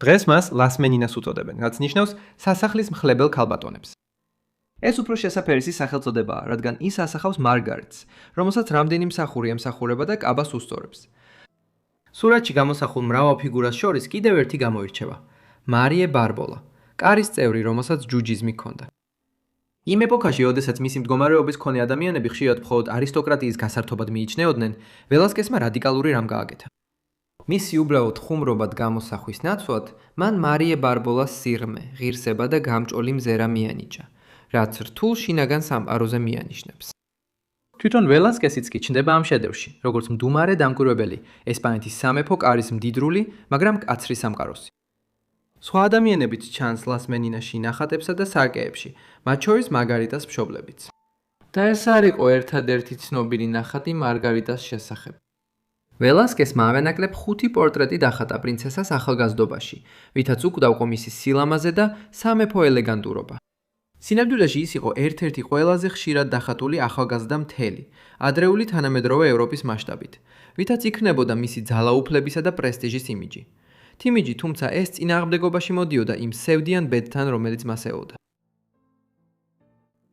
დღეს მას ლას მენინას უწოდებენ, რაც ნიშნავს სასახლის მხლებელ ქალბატონებს. ეს უფრო შესაფერისი სახელწოდებაა, რადგან ის ასახავს მარგარეტს, რომელსაც რამდენი მსახური ემსახურება და კაბას უსწორებს. სურათში გამოსახულ მრავალ ფიგურას შორის კიდევ ერთი გამოირჩევა: მარიე ბარბოლა, კარის წევრი, რომელსაც ჯუჯიზმი ჰქონდა. იმ ეპოქაში, როდესაც მისი მდგომარეობის მქონე ადამიანები ხშირად მხოლოდ არისტოკრატიის გასართობად მიიჩნეოდნენ, ველასკესმა რადიკალური რამ გააკეთა. მისი უბრალოდ ხუმრობად გამოსახვის ნაცვლად, მან მარიე ბარბოლას სიღრმე, ღირსება და გამჭოლი მზერა მიანიჭა, რაც რთულ შინაგან სამყაროზე მიანიშნებს. თვითონ ველასკესიც კი ჩნდება ამ შედევრში, როგორც მდუმარე დამკვირვებელი, ესპანეთის სამეფო კარის მდიდრული, მაგრამ მკაცრი სამყაროსი. სხვა ადამიანებიც ჩანს ლას მენინაში ნახატებსა და სარკეებში, მათ შორის მარგარიტას მშობლებიც. და ეს არ იყო ერთადერთი ცნობილი ნახატი მარგარიტას შესახებ. ველასკესმა ამენაკლებ 5 პორტრეტი დახატა პრინცესას ახალგაზრდობაში, ვითაც უკვდავყო მისი სილამაზე და სამეფო ელეგანტურობა. სინამდვილეში ის იყო ერთ-ერთი ყველაზე ხშირად დახატული ახალგაზრდა მთელი, ადრეული თანამედროვე ევროპის მასშტაბით, ვითაც იქნებოდა მისი ძალაუფლებისა და პრესტიჟის იმიჯი. იმიჯი, თუმცა ეს წინააღმდეგობაში მოდიოდა იმ სევდიან ბედთან, რომელიც მას ეოდა.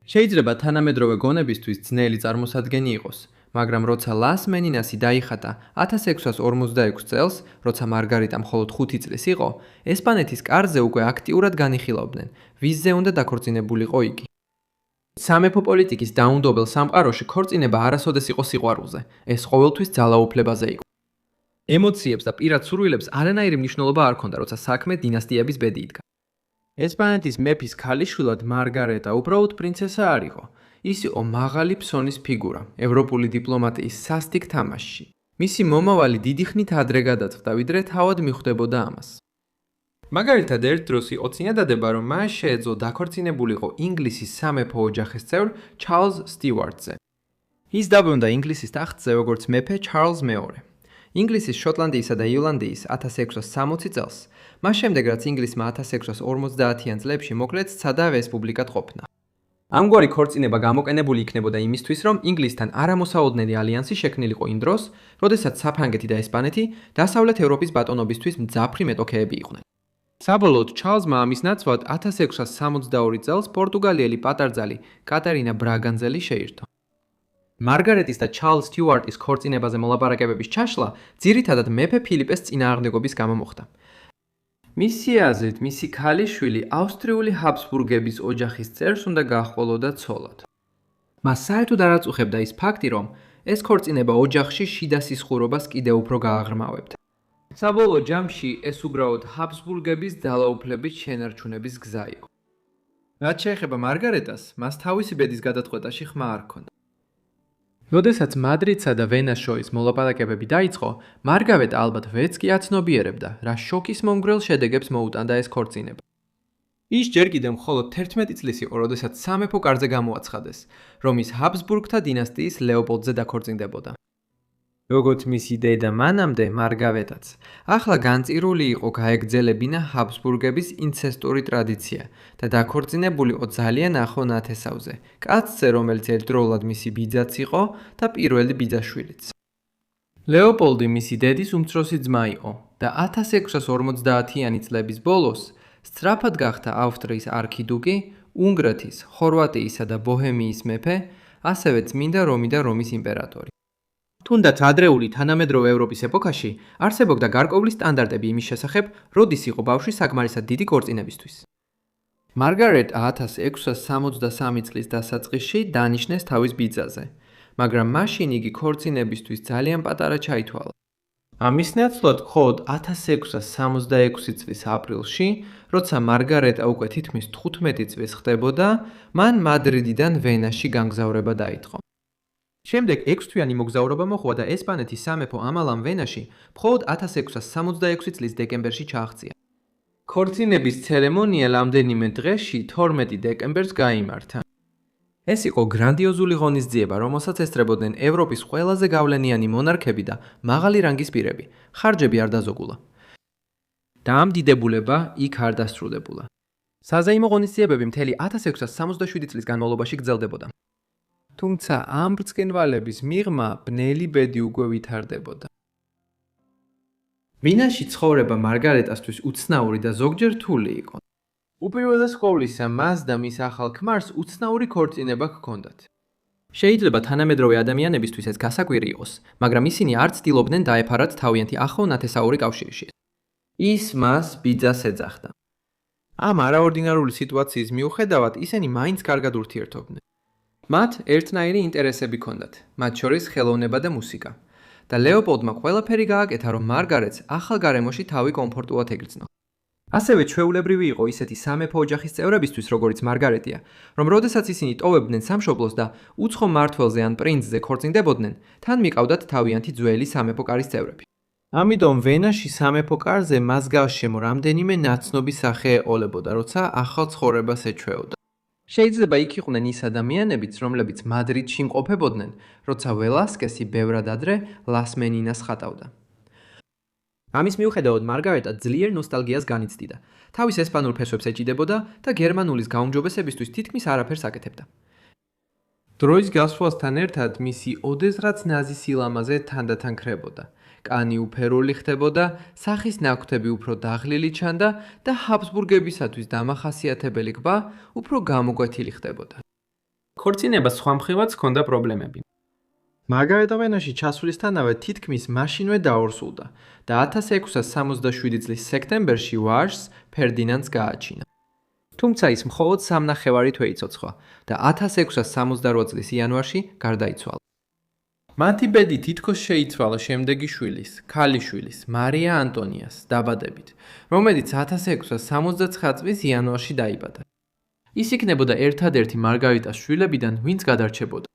შეიძლება თანამედროვე გონებისთვის ძნელი წარმოსადგენი იყოს, მაგრამ როცა ლას მენინასი დაიხატა 1646 წელს, როცა მარგარიტა მხოლოდ 5 წლის იყო, ესპანეთის კარზე უკვე აქტიურად განიხილავდნენ, ვისზე უნდა დაქორწინებულიყო იგი. სამეფო პოლიტიკის დაუნდობელ სამყაროში ქორწინება არასოდეს იყო სიყვარულზე, ეს ყოველთვის ძალაუფლებაზე იყო. ემოციებს და პირად სურვილებს არანაირი მნიშვნელობა არ ჰქონდა, როცა საქმე დინასტიების ბედი იდგა. ესპანეთის მეფის ქალიშვილად მარგარეტა უბრალოდ პრინცესა არ იყო. ის იყო მაღალი ფსონის ფიგურა, ევროპული დიპლომატიის სასტიკ თამაშში. მისი მომავალი დიდი ხნით ადრე გადაწყდა, ვიდრე თავად მიხვდებოდა ამას. მაგალითად, ერთ დროს იყო წინადადება, რომ მას შეეძლო დაქორწინებულიყო ინგლისის სამეფო ოჯახის წევრ ჩარლზ სტიუარტზე. ის დაბრუნდა ინგლისის ტახტზე როგორც მეფე ჩარლზ მეორე. ინგლისის, შოტლანდიისა და ირლანდიის 1660 წელს, მას შემდეგ რაც ინგლისმა 1650-იან წლებში მოკლედ სცადა რესპუბლიკად ყოფნა. ამგვარი ქორწინება გამოყენებული იქნებოდა იმისთვის, რომ ინგლისთან არამოსაოდნელი ალიანსი შექმნილიყო იმ დროს, როდესაც საფრანგეთი და ესპანეთი დასავლეთ ევროპის ბატონობისთვის მძაფრი მეტოქეები იყვნენ. საბოლოოდ ჩარლზმა ამის ნაცვლად 1662 წელს პორტუგალიელი პატარძალი კატერინა ბრაგანძელი შეირთო. მარგარეტის და ჩარლზ სტიუარტის ქორწინებაზე მოლაპარაკებების ჩაშლა ძირითადად მეფე ფილიპეს წინააღმდეგობის გამო მოხდა. მისი აზრით, მისი ქალიშვილი ავსტრიული ჰაბსბურგების ოჯახის წევრს უნდა გაჰყოლოდა ცოლად. მას საერთოდ არ აწუხებდა ის ფაქტი, რომ ეს ქორწინება ოჯახში შიდა სისხურობას კიდევ უფრო გააღრმავებდა. საბოლოო ჯამში ეს უბრალოდ ჰაბსბურგების ძალაუფლების შენარჩუნების გზა იყო. რაც შეეხება მარგარეტას, მას თავისი ბედის გადაწყვეტაში ხმა არ ჰქონდა. როდესაც მადრიდსა და ვენას შორის მოლაპარაკებები დაიწყო, მარგარეტა ალბათ ვერც კი აცნობიერებდა, რა შოკის მომგვრელ შედეგებს მოუტანდა ეს ქორწინება. ის ჯერ კიდევ მხოლოდ 11 წლის იყო, როდესაც სამეფო კარზე გამოაცხადეს, რომ ის ჰაბსბურგთა დინასტიის ლეოპოლდზე დაქორწინდებოდა. როგორც მისი დედა მანამდე, მარგარეტაც ახლა განწირული იყო გაეგრძელებინა ჰაბსბურგების ინცესტური ტრადიცია და დაქორწინებულიყო ძალიან ახლო ნათესავზე, კაცზე, რომელიც ერთდროულად მისი ბიძაც იყო და პირველი ბიძაშვილიც. ლეოპოლდი მისი დედის უმცროსი ძმა იყო და 1650-იანი წლების ბოლოს სწრაფად გახდა ავსტრიის არქიდუკი, უნგრეთის, ხორვატიისა და ბოჰემიის მეფე, ასევე წმინდა რომი და რომის იმპერატორი. თუნდაც ადრეული თანამედროვე ევროპის ეპოქაში არსებობდა გარკვეული სტანდარტები იმის შესახებ, როდის იყო ბავშვი საკმარისად დიდი ქორწინებისთვის. მარგარეტა 1663 წლის დასაწყისში დანიშნეს თავის ბიძაზე, მაგრამ მაშინ იგი ქორწინებისთვის ძალიან პატარა ჩაითვალა. ამის ნაცვლად მხოლოდ 1666 წლის აპრილში, როცა მარგარეტა უკვე თითქმის 15 წლის ხდებოდა, მან მადრიდიდან ვენაში განგზავრება დაიწყო. შემდეგ 6 თვიანი მოგზაურობა მოხდა და ესპანეთის სამეფო ამალამ ვენაში მხოლოდ 1666 წლის დეკემბერში ჩააღწია. ქორწინების ცერემონია რამდენიმე დღეში 12 დეკემბერს გაიმართა. ეს იყო გრანდიოზული ღონისძიება, რომელსაც ესწრებოდნენ ევროპის ყველაზე გავლენიანი მონარქები და მაღალი რანგის პირები. ხარჯები არ დაზოგულა. და ამ დიდებულება იქ არ დასრულებულა. საზეიმო ღონისძიებები მთელი 1667 წლის განმავლობაში გრძელდებოდა. თუმცა ამ ბრწყინვალების მიღმა ბნელი ბედი უკვე ვითარდებოდა. ვინაში ცხოვრება მარგარეტასთვის უცნაური და ზოგჯერ რთული იყო. უპირველეს ყოვლისა, მას და მის ახალ ქმარს უცნაური ქორწინება ჰქონდათ. შეიძლება თანამედროვე ადამიანებისთვის ეს გასაკვირი იყოს, მაგრამ ისინი არ ცდილობდნენ დაეფარათ თავიანთი ახლო ნათესაური კავშირში. ის მას ბიძას ეძახდა. ამ არაორდინარული სიტუაციის მიუხედავად, ისინი მაინც კარგად ურთიერთობდნენ. მათ ერთნაირი ინტერესები ჰქონდათ, მათ შორის ხელოვნება და მუსიკა. და ლეოპოლდმა ყველაფერი გააკეთა, რომ მარგარეტს ახალ გარემოში თავი კომფორტულად ეგრძნო. ასევე ჩვეულებრივი იყო ისეთი სამეფო ოჯახის წევრებისთვის, როგორც მარგარეტია, რომ როდესაც ისინი ტოვებდნენ სამშობლოს და უცხო მმართველზე ან პრინცზე ქორწინდებოდნენ, თან მიყავდათ თავიანთი ძველი სამეფო კარის წევრები. ამიტომ ვენაში სამეფო კარზე მას გარშემო რამდენიმე ნაცნობი სახე ეყოლებოდა, როცა ახალ ცხოვრებას ეჩვეოდა. შეიძლება იქ იყვნენ ის ადამიანებიც, რომლებიც მადრიდში იმყოფებოდნენ, როცა ველასკესი ბევრად ადრე ლას მენინას ხატავდა. ამის მიუხედავად მარგარეტა ძლიერ ნოსტალგიას განიცდიდა. თავის ესპანურ ფესვებს ეჭიდებოდა და გერმანულის გაუმჯობესებისთვის თითქმის არაფერს აკეთებდა. დროის გასვლასთან ერთად მისი ოდესღაც ნაზი სილამაზე თანდათან ქრებოდა. კანი უფერული ხდებოდა, სახის ნაკვთები უფრო დაღლილი ჩანდა და ჰაბსბურგებისათვის დამახასიათებელი კბა უფრო გამოკვეთილი ხდებოდა. ქორწინებას სხვა მხრივაც ჰქონდა პრობლემები. მარგარეტა ვენაში ჩასვლისთანავე თითქმის მაშინვე დაორსულდა და 1667 წლის სექტემბერში ვაჟს ფერდინანდს გააჩინა. თუმცა ის მხოლოდ 3 ნახევარი თვე იცოცხლა და 1668 წლის იანვარში გარდაიცვალა. მათი ბედი თითქოს შეიცვალა შემდეგი შვილის, ქალიშვილის, მარია ანტონიას დაბადებით, რომელიც 1669 წლის იანვარში დაიბადა. ის იქნებოდა ერთადერთი მარგარეტას შვილებიდან, ვინც გადარჩებოდა.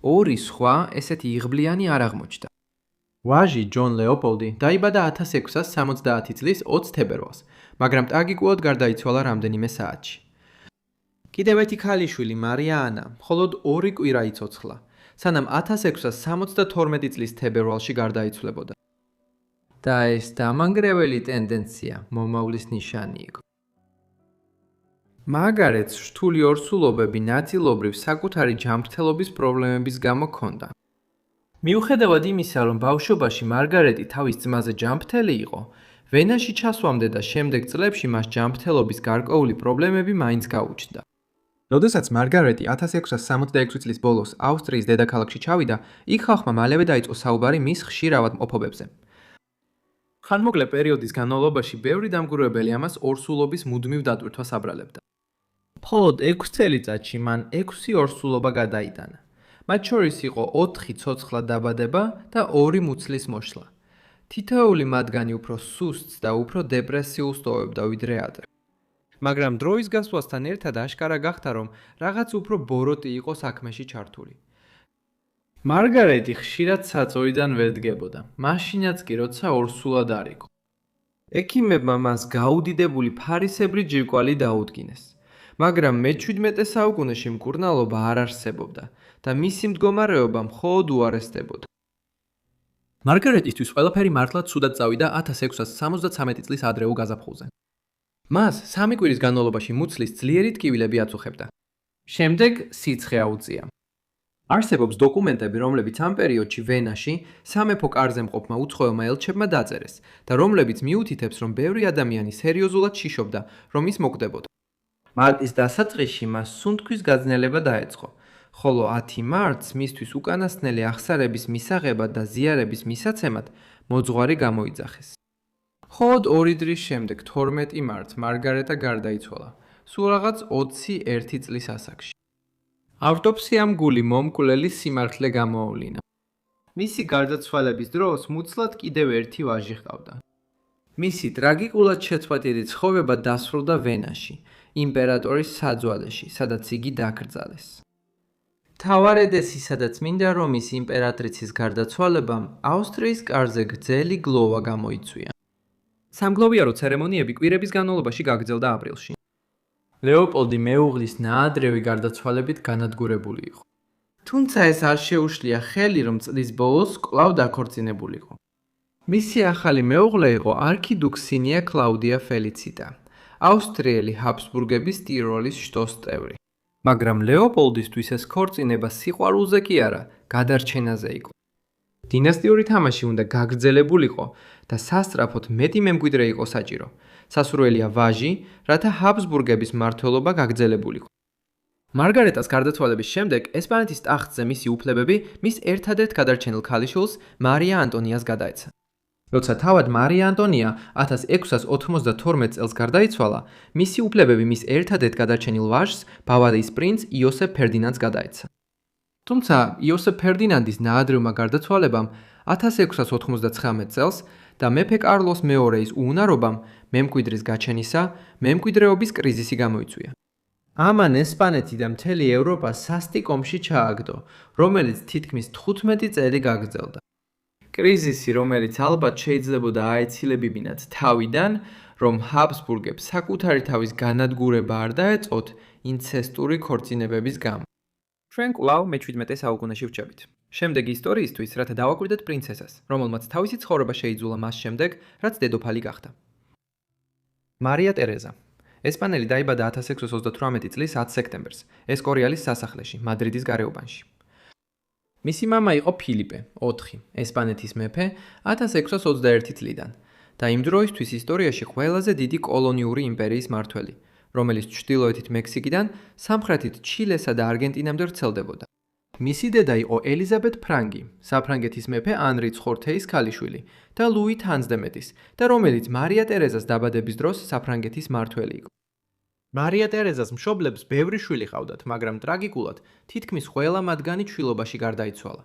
ორი სხვა ესეთი იღბლიანი არ აღმოჩნდა. ვაჟი ჯონ ლეოპოლდი დაიბადა 1670 წლის 20 თებერვალს, მაგრამ ტრაგიკულად გარდაიცვალა რამდენიმე საათში. კიდევ ერთი ქალიშვილი მარია ანა მხოლოდ 2 კვირა იცოცხლა, სანამ 1672 წლის თებერვალში გარდაიცვლებოდა. და ეს დამანგრეველი ტენდენცია მომავლის ნიშანი იყო. მარგარეტს რთული ორსულობები ნაწილობრივ საკუთარი ჯანმრთელობის პრობლემების გამო ჰქონდა. მიუხედავად იმისა, რომ ბავშვობაში მარგარეტი თავის ძმაზე ჯანმრთელი იყო, ვენაში ჩასვამდე და შემდეგ წლებში მას ჯანმრთელობის გარკვეული პრობლემები მაინც გაუჩნდა. როდესაც მარგარეტი 1666 წლის ბოლოს ავსტრიის დედაქალაქში ჩავიდა, იქ ხალხმა მალევე დაიწყო საუბარი მის ხშირ ავადმყოფობებზე. ხანმოკლე პერიოდის განმავლობაში ბევრი დამკვირვებელი ამას ორსულობის მუდმივ დატვირთვას აბრალებდა. მხოლოდ 6 წელიწადში მან 6 ორსულობა გადაიტანა. მათ შორის იყო 4 ცოცხლა დაბადება და 2 მუცლის მოშლა. თითოეული მათგანი უფრო სუსტს და უფრო დეპრესიულ სტოვებდა ვიდრე ადრე. მაგრამ დროის გასვლასთან ერთად აშკარა გახდა, რომ რაღაც უფრო ბოროტი იყო საქმეში ჩართული. მარგარეტი ხშირად საწოლიდან ვერ დგებოდა, მაშინაც კი როცა ორსულად არ იყო. ექიმებმა მას გაუდიდებული ფარისებრი ჯირკვალი დაუდგინეს, მაგრამ მე-17 საუკუნეში მკურნალობა არ არსებობდა და მისი მდგომარეობა მხოლოდ უარესდებოდა. მარგარეტისთვის ყველაფერი მართლა ცუდად წავიდა 1673 წლის ადრეულ გაზაფხულზე. მას 3 კვირის განმავლობაში მუცლის ძლიერი ტკივილები აწუხებდა. შემდეგ სიცხე აუწია. არსებობს დოკუმენტები, რომლებიც ამ პერიოდში ვენაში სამეფო კარზე მყოფმა უცხოელმა ელჩებმა დაწერეს და რომლებიც მიუთითებს, რომ ბევრი ადამიანი სერიოზულად შიშობდა, რომ ის მოკდებოდა. მარტის დასაწყისში მას სუნთქვის გაძნელება დაეწყო, ხოლო 10 მარტს მისთვის უკანასკნელი აღსარების მისაღებად და ზიარების მისაცემად მოძღვარი გამოიძახეს. მხოლოდ 2 დღის შემდეგ 12 მარტს მარგარეტა გარდაიცვალა, სულ რაღაც 21 წლის ასაკში. ავტოპსიამ გული მომკვლელი სიმართლე გამოავლინა. მისი გარდაცვალების დროს მუცლად კიდევ ერთი ვაჟი ჰყავდა. მისი ტრაგიკულად შეწყვეტილი ცხოვრება დასრულდა ვენაში, იმპერატორის საძვალეში, სადაც იგი დაკრძალეს. მთავარედესისა და წმინდა რომის იმპერატრიცის გარდაცვალებამ ავსტრიის კარზე გრძელი გლოვა გამოიწვია. სამგლოვიარო ცერემონიები კვირების განმავლობაში გაგრძელდა აპრილში. ლეოპოლდი მეუღლის ნაადრევი გარდაცვალებით განადგურებული იყო. თუმცა ეს არ შეუშლია ხელი, რომ წლის ბოლოს კვლავ დაქორწინებულიყო. მისი ახალი მეუღლე იყო არქიდუქსინია კლაუდია ფელიციტა, ავსტრიელი ჰაბსბურგების ტიროლის შტოს წევრი. მაგრამ ლეოპოლდისთვის ეს ქორწინება სიყვარულზე კი არა, გადარჩენაზე იყო. დინასტიური თამაში უნდა გაგრძელებულიყო და სასწრაფოდ მეტი მემკვიდრე იყო საჭირო. სასურველია ვაჟი, რათა ჰაბსბურგების მმართველობა გაგრძელებულიყო. მარგარეტას გარდაცვალების შემდეგ ესპანეთის ტახტზე მისი უფლებები მის ერთადერთ გადარჩენილ ქალიშვილს მარია ანტონიას გადაეცა. როცა თავად მარია ანტონია 1692 წელს გარდაიცვალა, მისი უფლებები მის ერთადერთ გადარჩენილ ვაჟს, ბავარიის პრინც იოსებ ფერდინანდს გადაეცა. თუმცა იოსებ ფერდინანდის ნაადრევმა გარდაცვალებამ 1699 წელს და მეფე კარლოს მეორეის უუნარობამ მემკვიდრის გაჩენისა მემკვიდრეობის კრიზისი გამოიწვია. ამან ესპანეთი და მთელი ევროპა სასტიკ ომში ჩააგდო, რომელიც თითქმის 15 წელი გაგრძელდა. კრიზისი, რომელიც ალბათ შეიძლებოდა აეცილებინათ თავიდან, რომ ჰაბსბურგებს საკუთარი თავის განადგურება არ დაეწყოთ ინცესტური ქორწინებების გამო. ჩვენ კვლავ მე-17 საუკუნეში ვრჩებით. შემდეგი ისტორიისთვის, რათა დავაკვირდეთ პრინცესას, რომელმაც თავისი ცხოვრება შეიძულა მას შემდეგ, რაც დედოფალი გახდა. მარია ტერეზა. ესპანელი დაიბადა 1638 წლის 10 სექტემბერს, ესკორიალის სასახლეში, მადრიდის გარეუბანში. მისი მამა იყო ფილიპე, 4, ესპანეთის მეფე 1621 წლიდან და იმ დროისთვის ისტორიაში ყველაზე დიდი კოლონიური იმპერიის მმართველი, რომელიც ჩრდილოეთით მექსიკიდან, სამხრეთით ჩილესა და არგენტინამდე ვრცელდებოდა. მისი დედა იყო ელიზაბეთ ფრანგი, საფრანგეთის მეფე ანრი ცხორთეის ქალიშვილი და ლუი თანზდემეტის და რომელიც მარია ტერეზას დაბადების დროს საფრანგეთის მმართველი იყო. მარია ტერეზას მშობლებს ბევრი შვილი ჰყავდათ, მაგრამ ტრაგიკულად თითქმის ყველა მათგანი ჩვილობაში გარდაიცვალა.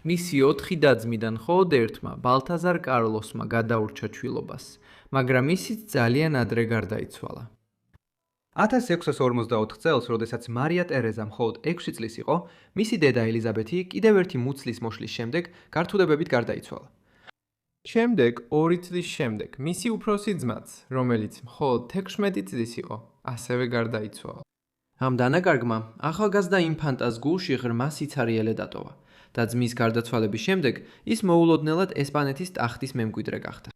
მისი 4 და-ძმიდან მხოლოდ ერთმა, ბალთაზარ კარლოსმა გადაურჩა ჩვილობას, მაგრამ ისიც ძალიან ადრე გარდაიცვალა. 1654 წელს, როდესაც მარია ტერეზა მხოლოდ 6 წლის იყო, მისი დედა ელიზაბეთი კიდევ ერთი მუცლის მოშლის შემდეგ გართულებებით გარდაიცვალა. შემდეგ 2 წლის შემდეგ მისი უფროსი ძმაც, რომელიც მხოლოდ 16 წლის იყო, ასევე გარდაიცვალა. ამ დანაკარგმა ახალგაზრდა ინფანტას გულში ღრმა სიცარიელე დატოვა და ძმის გარდაცვალების შემდეგ ის მოულოდნელად ესპანეთის ტახტის მემკვიდრე გახდა.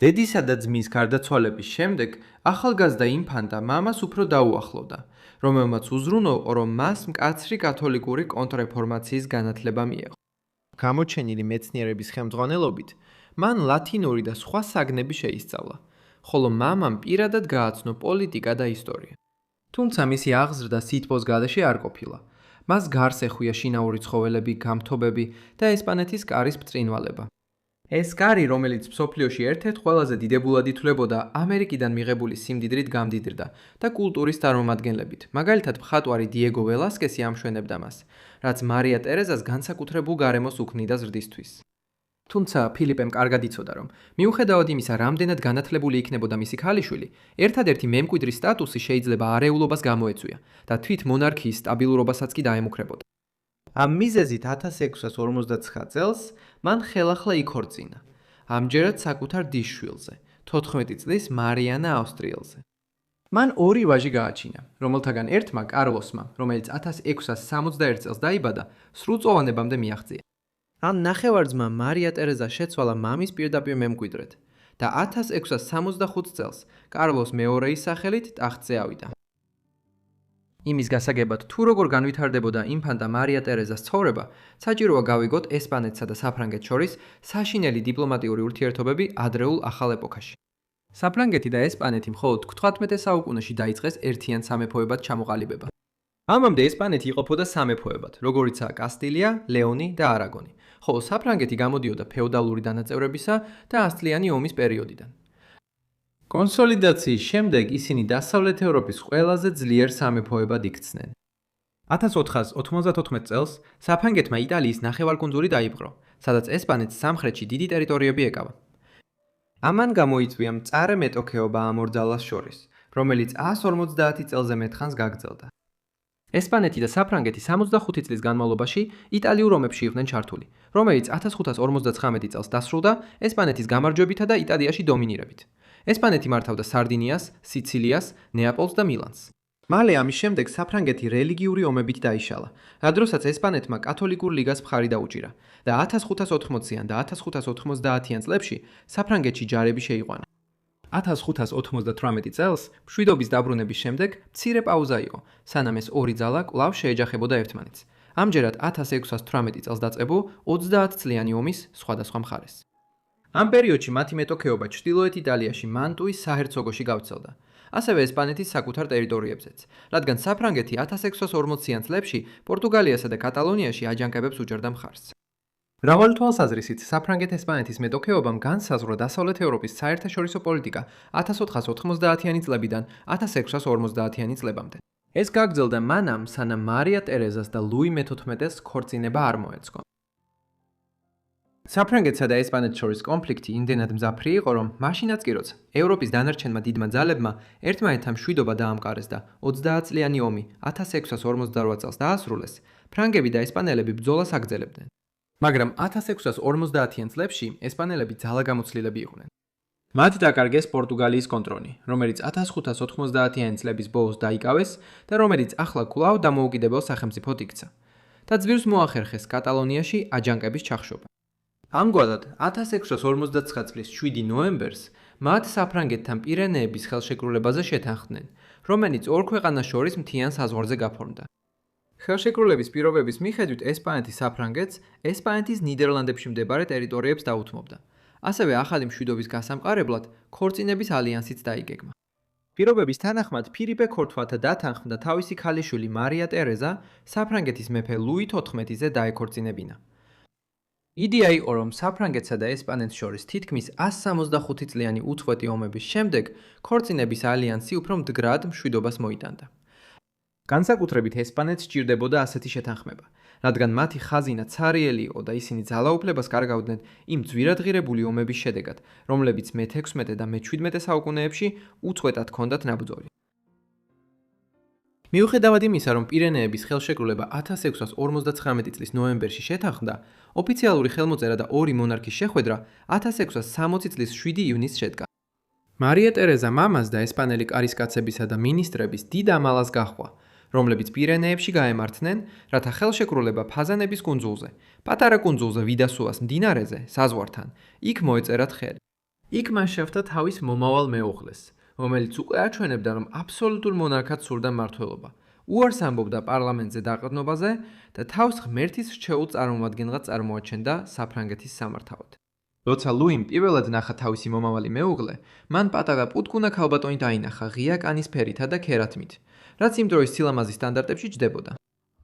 დედისა და ძმის გარდაცვალების შემდეგ ახალგაზრდა ინფანტა მამას უფრო დაუახლოვდა, რომელმაც უზრუნველყო, რომ მას მკაცრი კათოლიკური კონტრრეფორმაციის განათლება მიეღო. გამოჩენილი მეცნიერების ხელმძღვანელობით მან ლათინური და სხვა საგნები შეისწავლა, ხოლო მამამ პირადად გააცნო პოლიტიკა და ისტორია. თუმცა მისი აღზრდა სითბოს გარეშე არ ყოფილა. მას გარს ეხვია შინაური ცხოველები, გამთობები და ესპანეთის კარის ბრწყინვალება. ეს კარი, რომელიც მსოფლიოში ერთ-ერთ ყველაზე დიდებულად ითვლებოდა, ამერიკიდან მიღებული სიმდიდრით გამდიდრდა და კულტურის წარმომადგენლებით. მაგალითად, მხატვარი დიეგო ველასკესი ამშვენებდა მას, რაც მარია ტერეზას განსაკუთრებულ გარემოს უქმნიდა ზრდისთვის. თუმცა ფილიპემ კარგად იცოდა, რომ მიუხედავად იმისა, რამდენად განათლებული იქნებოდა მისი ქალიშვილი, ერთადერთი მემკვიდრის სტატუსი შეიძლება არეულობას გამოეწვია და თვით მონარქიის სტაბილურობასაც კი დაემუქრებოდა. ამ მიზეზით 1659 წელს მან ხელახლა იქორწინა, ამჯერად საკუთარ დისშვილზე, 14 წლის მარიანა ავსტრიელზე. მან ორი ვაჟი გააჩინა, რომელთაგან ერთმა კარლოსმა, რომელიც 1661 წელს დაიბადა, სრულწლოვანებამდე მიაღწია. ამ ნახევარ-ძმა მარია ტერეზა შეცვალა მამის პირდაპირ მემკვიდრედ და 1665 წელს კარლოს მეორეის სახელით ტახტზე ავიდა. იმის გასაგებად, თუ როგორ განვითარდებოდა ინფანტა მარია ტერეზას ცხოვრება, საჭიროა გავიგოთ ესპანეთსა და საფრანგეთს შორის საშინელი დიპლომატიური ურთიერთობები ადრეულ ახალ ეპოქაში. საფრანგეთი და ესპანეთი მხოლოდ 18 საუკუნეში დაიწყეს ერთიან სამეფოებად ჩამოყალიბება. ამამდე ესპანეთი იყოფოდა სამეფოებად, როგორიცაა კასტილია, ლეონი და არაგონი, ხოლო საფრანგეთი გამოდიოდა ფეოდალური დანაწევრებისა და ასწლიანი ომის პერიოდიდან. კონსოლიდაციის შემდეგ ისინი დასავლეთ ევროპის ყველაზე ძლიერ სამეფოებად იქცნენ. 1494 წელს საფრანგეთმა იტალიის ნახევარკუნძული დაიპყრო, სადაც ესპანეთს სამხრეთში დიდი ტერიტორიები ეკავა. ამან გამოიწვია მწარე მეტოქეობა ამ ორ ძალას შორის, რომელიც 150 წელზე მეტხანს გაგრძელდა. ესპანეთი და საფრანგეთი 65 წლის განმავლობაში იტალიურ ომებში იყვნენ ჩართული, რომელიც 1559 წელს დასრულდა ესპანეთის გამარჯვებითა და იტალიაში დომინირებით. ესპანეთი მართავდა სარდინიას, სიცილიას, ნეაპოლს და მილანს. მალე ამის შემდეგ საფრანგეთი რელიგიური ომებით დაიშალა, რადგანაც ესპანეთმა კათოლიკურ ლიგას მხარი დაუჭირა და 1580-იან და 1590-იან წლებში საფრანგეთში ჯარები შეიყვანა. 1598 წელს მშვიდობის დაბრუნების შემდეგ მცირე პაუზა იყო, სანამ ეს ორი ძალა კვლავ შეეჯახებოდა ერთმანეთს. ამჯერად 1618 წელს დაწყებულ 30 წლიანი ომის სხვადასხვა მხარეს. ამ პერიოდში მათი მეტოქეობა ჩრდილოეთ იტალიაში მანტუის საჰერცოგოში გავრცელდა, ასევე ესპანეთის საკუთარ ტერიტორიებზეც, რადგან საფრანგეთი 1640-იან წლებში პორტუგალიასა და კატალონიაში აჯანყებებს უჭერდა მხარს. მრავალი თვალსაზრისით საფრანგეთ-ესპანეთის მეტოქეობამ განსაზღვრა დასავლეთ ევროპის საერთაშორისო პოლიტიკა 1490-იანი წლებიდან 1650-იანი წლებამდე. ეს გაგრძელდა მანამ, სანამ მარია ტერეზას და ლუი მე-14-ს ქორწინება არ მოეწყო. საფრანგეთსა და ესპანეთს შორის კონფლიქტი იმდენად მძაფრი იყო, რომ მაშინაც კი როცა ევროპის დანარჩენმა დიდმა ძალებმა ერთმანეთთან მშვიდობა დაამყარეს და 30 წლიანი ომი 1648 წელს დაასრულეს, ფრანგები და ესპანელები ბრძოლას აგრძელებდნენ. მაგრამ 1650-იან წლებში ესპანელები ძალაგამოცლილები იყვნენ. მათ დაკარგეს პორტუგალიის კონტროლი, რომელიც 1590-იანი წლების ბოლოს დაიკავეს და რომელიც ახლა კვლავ დამოუკიდებელ სახელმწიფოდ იქცა და ძვირს მოახერხეს კატალონიაში აჯანყების ჩახშობა. ამგვარად, 1659 წლის 7 ნოემბერს მათ საფრანგეთთან პირენეების ხელშეკრულებაზე შეთანხმდნენ, რომელიც ორ ქვეყანას შორის მთიან საზღვარზე გაფორმდა. ხელშეკრულების პირობების მიხედვით ესპანეთი საფრანგეთს ესპანეთის ნიდერლანდებში მდებარე ტერიტორიებს დაუთმობდა. ასევე ახალი მშვიდობის გასამყარებლად ქორწინების ალიანსიც დაიგეგმა. პირობების თანახმად ფილიპე ქორთვათა დათანხმდა თავისი ქალიშვილი მარია ტერეზა საფრანგეთის მეფე ლუი XIV-ზე დაეკორწინებინა. იდეა იყო, რომ საფრანგეთსა და ესპანეთს შორის თითქმის 165 წლიანი უწყვეტი ომების შემდეგ ქორწინების ალიანსი უფრო მდგრად მშვიდობას მოიტანდა. განსაკუთრებით ესპანეთს სჭირდებოდა ასეთი შეთანხმება, რადგან მათი ხაზინა ცარიელი იყო და ისინი ძალაუფლებას კარგავდნენ იმ ძვირადღირებული ომების შედეგად, რომლებიც მე-16 და მე-17 საუკუნეებში უწყვეტად ჰქონდათ ნაბრძოლი. მიუხედავად იმისა, რომ პირენეების ხელშეკრულება 1659 წლის ნოემბერში შეთანხმდა, ოფიციალური ხელმოწერა და ორი მონარქის შეხვედრა 1660 წლის 7 ივნისს შედგა. მარია ტერეზა მამას და ესპანელი კარისკაცებისა და მინისტრების დიდ ამალას გაჰყვა, რომლებიც პირენეებში გაემართნენ, რათა ხელშეკრულება ფაზანების კუნძულზე, პატარა კუნძულზე ვიდასუას მდინარეზე, საზღვართან, იქ მოეწერათ ხელი. იქ მას შეხვდა თავის მომავალ მეუღლეს, რომელიც უკვე აჩვენებდა, რომ აბსოლუტურ მონარქად სურდა მმართველობა, უარს ამბობდა პარლამენტზე დაყრდნობაზე და თავს ღმერთის რჩეულ წარმომადგენლად წარმოაჩენდა საფრანგეთის სამართავად. როცა ლუიმ პირველად ნახა თავისი მომავალი მეუღლე, მან პატარა პუტკუნა ქალბატონი დაინახა ღია კანის ფერითა და ქერათმით, რაც იმ დროის სილამაზის სტანდარტებში ჯდებოდა.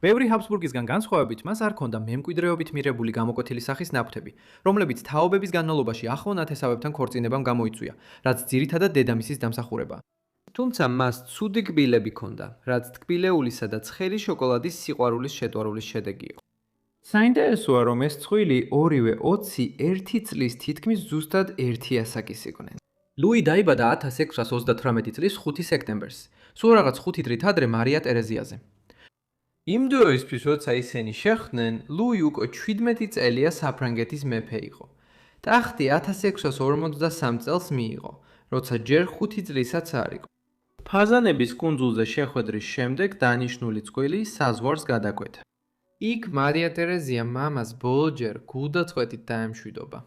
ბევრი ჰაბსბურგისგან განსხვავებით, მას არ ჰქონდა მემკვიდრეობით მიღებული გამოკვეთილი სახის ნაკვთები, რომლებიც თაობების განმავლობაში ახლო ნათესავებთან ქორწინებამ გამოიწვია, რაც ძირითადად დედამისის დამსახურებაა. თუმცა მას ცუდი კბილები ჰქონდა, რაც ტკბილეულისა და ცხელი შოკოლადის სიყვარულის შეტვარულის შედეგი იყო. საინტერესოა, რომ ეს ცხვილი ორივე 21 წლის თითქმის ზუსტად ერთი ასაკის იყვნენ. ლუი დაიბადა 1638 წლის 5 სექტემბერს, სულ რაღაც 5 დღით ადრე მარია ტერეზიაზე. იმ დროისთვის, როცა ისინი შეხვდნენ, ლუი უკვე 17 წელია საფრანგეთის მეფე იყო. ტახტი 1653 წელს მიიღო, როცა ჯერ 5 წლისაც არ იყო. ფაზანების კუნძულზე შეხვედრის შემდეგ დანიშნული წყვილი საზღვარს გადაკვეთა. იქ მარია ტერეზია მამას ბოლოჯერ გულდაწყვეტით დაემშვიდობა.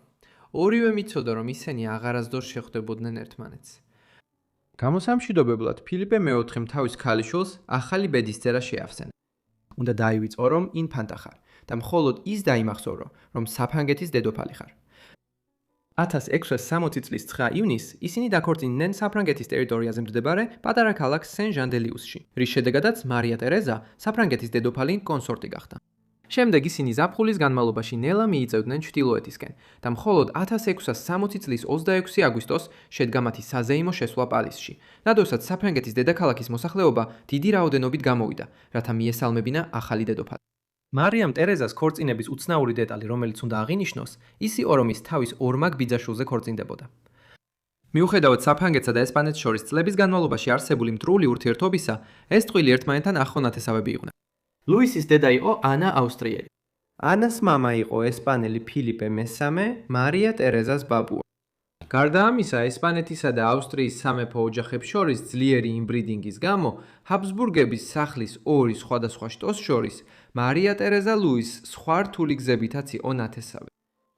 ორივე მიცოდა, რომ ისინი აღარასდროს შეხვდებოდნენ ერთმანეთს. გამოსამშვიდობებლად ფილიპე მეოთხემ თავის ქალიშვილს ახალი ბედისწერა შეავსენა. უნდა დაივიწყო, რომ ინფანტა ხარ და მხოლოდ ის დაიმახსოვრო, რომ საფრანგეთის დედოფალი ხარ. 1660 წლის 9 ივნისს ისინი დაქორწინდნენ საფრანგეთის ტერიტორიაზე მდებარე პატარა ქალაქ სენ-ჟან-დე-ლიუსში, რის შედეგადაც მარია ტერეზა საფრანგეთის დედოფალი კონსორტი გახდა. შემდეგ ისინი ზაფხულის განმავლობაში ნელა მიიწევდნენ ჩრდილოეთისკენ და მხოლოდ 1660 წლის 26 აგვისტოს შედგა მათი საზეიმო შესვლა პარიზში, რადგანაც საფრანგეთის დედაქალაქის მოსახლეობა დიდი რაოდენობით გამოვიდა, რათა მიესალმებინა ახალი დედოფალი. მარიამ ტერეზას ქორწინების უცნაური დეტალი, რომელიც უნდა აღინიშნოს, ის იყო, რომ ის თავის ორმაგ ბიძაშვილზე ქორწინდებოდა. მიუხედავად საფრანგეთსა და ესპანეთს შორის წლების განმავლობაში არსებული მტრული ურთიერთობისა, ეს ტყვილი ერთმანეთთან ახლო ნათესავები იყვნენ. ლუისის დედა იყო ანა ავსტრიელი. ანას მამა იყო ესპანელი ფილიპე მესამე, მარია ტერეზას ბაბუა. გარდა ამისა, ესპანეთისა და ავსტრიის სამეფო ოჯახებს შორის ძლიერი იმბრიდინგის გამო, ჰაბსბურგების სახლის ორი სხვადასხვა შტოს შორის, მარია ტერეზა ლუის სხვა რთული გზებითაც იყო ნათესავი.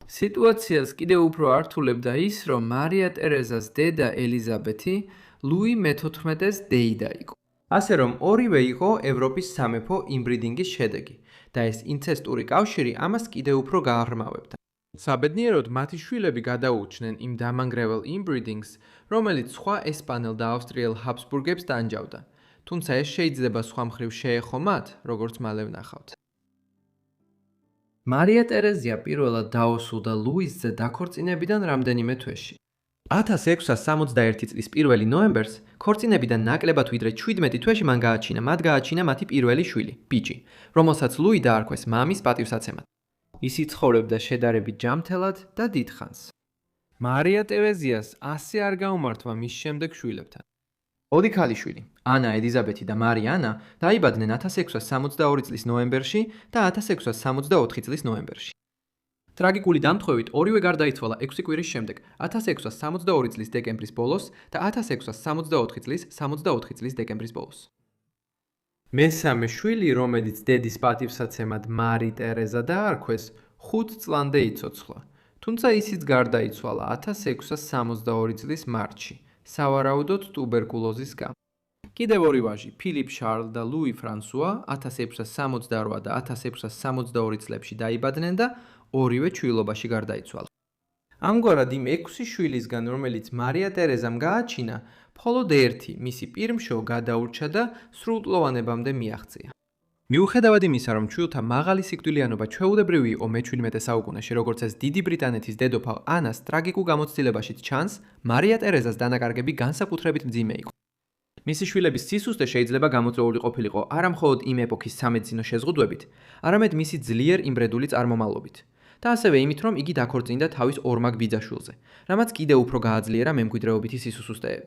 სიტუაციას კიდევ უფრო ართულებდა ის, რომ მარია ტერეზას დედა ელიზაბეთი ლუი მე-14-ეს დეიდა იყო. ასე რომ ორივე იყო ევროპის სამეფო იმბრიდინგის შედეგი და ეს ინცესტური კავშირი ამას კიდევ უფრო გააღრმავებდა. საბედნიეროდ მათი შვილები გადაურჩნენ იმ დამანგრევალ იმბრიდინგს, რომელიც სხვა ესპანელ და ავსტრიელ ჰაბსბურგებს დაანჯავდა, თუმცა ეს შეიძლება სხვა მხრივ შეეხო მათ, როგორც მალე ვნახავთ. მარია ტერეზია პირველად დაოსულდა ლუისზე დაქორწინებიდან რამდენიმე თვეში. 1661 წლის 1 ნოემბერს ქორწინებიდან ნაკლებად ვიდრე 17 თვეში მან მათ გააჩინა მათი პირველი შვილი, ბიჭი, რომელსაც ლუი დაარქვეს მამის პატივსაცემად. ის იცხოვრებდა შედარებით ჯამთელად და დიდხანს. მარია ტერეზიას ასე არ გაუმართვა მის შემდეგ შვილებთან. ორი ქალიშვილი, ანა ელიზაბეთი და მარია ანა, დაიბადნენ 1662 წლის ნოემბერში და 1664 წლის ნოემბერში. ტრაგიკული დამთხვევით ორივე გარდაიცვალა 6 კვირის შემდეგ, 1662 წლის დეკემბრის ბოლოს და 1664 წლის 64 წლის დეკემბრის ბოლოს. მესამე შვილი, რომელიც დედის პატივსაცემად მარი ტერეზა დაარქვეს, 5 წლამდე იცოცხლა, თუმცა ისიც გარდაიცვალა 1662 წლის მარტში, სავარაუდოდ ტუბერკულოზის გამო. კიდევ ორი ვაჟი, ფილიპ შარლ და ლუი ფრანსუა 1668 და 1662 წლებში დაიბადნენ და ორივე ჩვილობაში გარდაიცვალა. ამგვარად იმ 6 შვილისგან, რომელიც მარია ტერეზამ გააჩინა, მხოლოდ ერთი, მისი პირმშო გადაურჩა და სრულწლოვანებამდე მიაღწია. მიუხედავად იმისა, რომ ჩვილთა მაღალი სიკვდილიანობა ჩვეულებრივი იყო მე-17 საუკუნეში, როგორც ეს დიდი ბრიტანეთის დედოფალ ანას ტრაგიკულ გამოცდილებაშიც ჩანს, მარია ტერეზას დანაკარგები განსაკუთრებით მძიმე იყო. მისი შვილების სისუსტე შეიძლება გამოწვეული ყოფილიყო არა მხოლოდ იმ ეპოქის სამედიცინო შეზღუდვებით, არამედ მისი ძლიერ იმბრედული წარმომავლობით. და ასევე იმით, რომ იგი დაქორწინდა თავის ორმაგ ბიძაშვილზე, რამაც კიდევ უფრო გააძლიერა მემკვიდრეობითი სისუსტეები.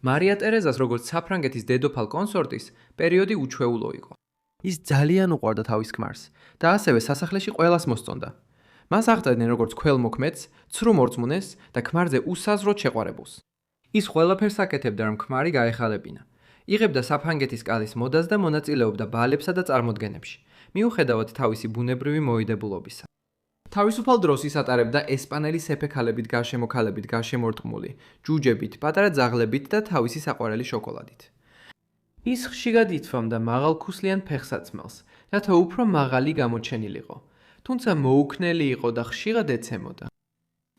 მარია ტერეზას როგორც საფრანგეთის დედოფალ კონსორტის პერიოდი უჩვეულო იყო. ის ძალიან უყვარდა თავის ქმარს და ასევე სასახლეში ყველას მოსწონდა. მას აღწერდნენ როგორც ქველმოქმედს, ცრუ მორწმუნეს და ქმარზე უსაზღროდ შეყვარებულს. ის ყველაფერს აკეთებდა, რომ ქმარი გაეხალებინა. იღებდა საფრანგეთის კალის მოდას და მონაწილეობდა ბალებსა და წარმოდგენებში, მიუხედავად თავისი ბუნებრივი მოიდებულობისა. თავისუფალ დროს ის ატარებდა ესპანელი სეფექალებით გარშემოქალებით გარშემორტყმული, ჯუჯებით, პატარა ძაღლებით და თავისი საყვარელი შოკოლადით. ის ხშირად ითვამდა მაღალქუსლიან ფეხსაცმელს, რათა უფრო მაღალი გამოჩენილიყო. თუმცა მოუქნელი იყო და ხშირად ეცემოდა.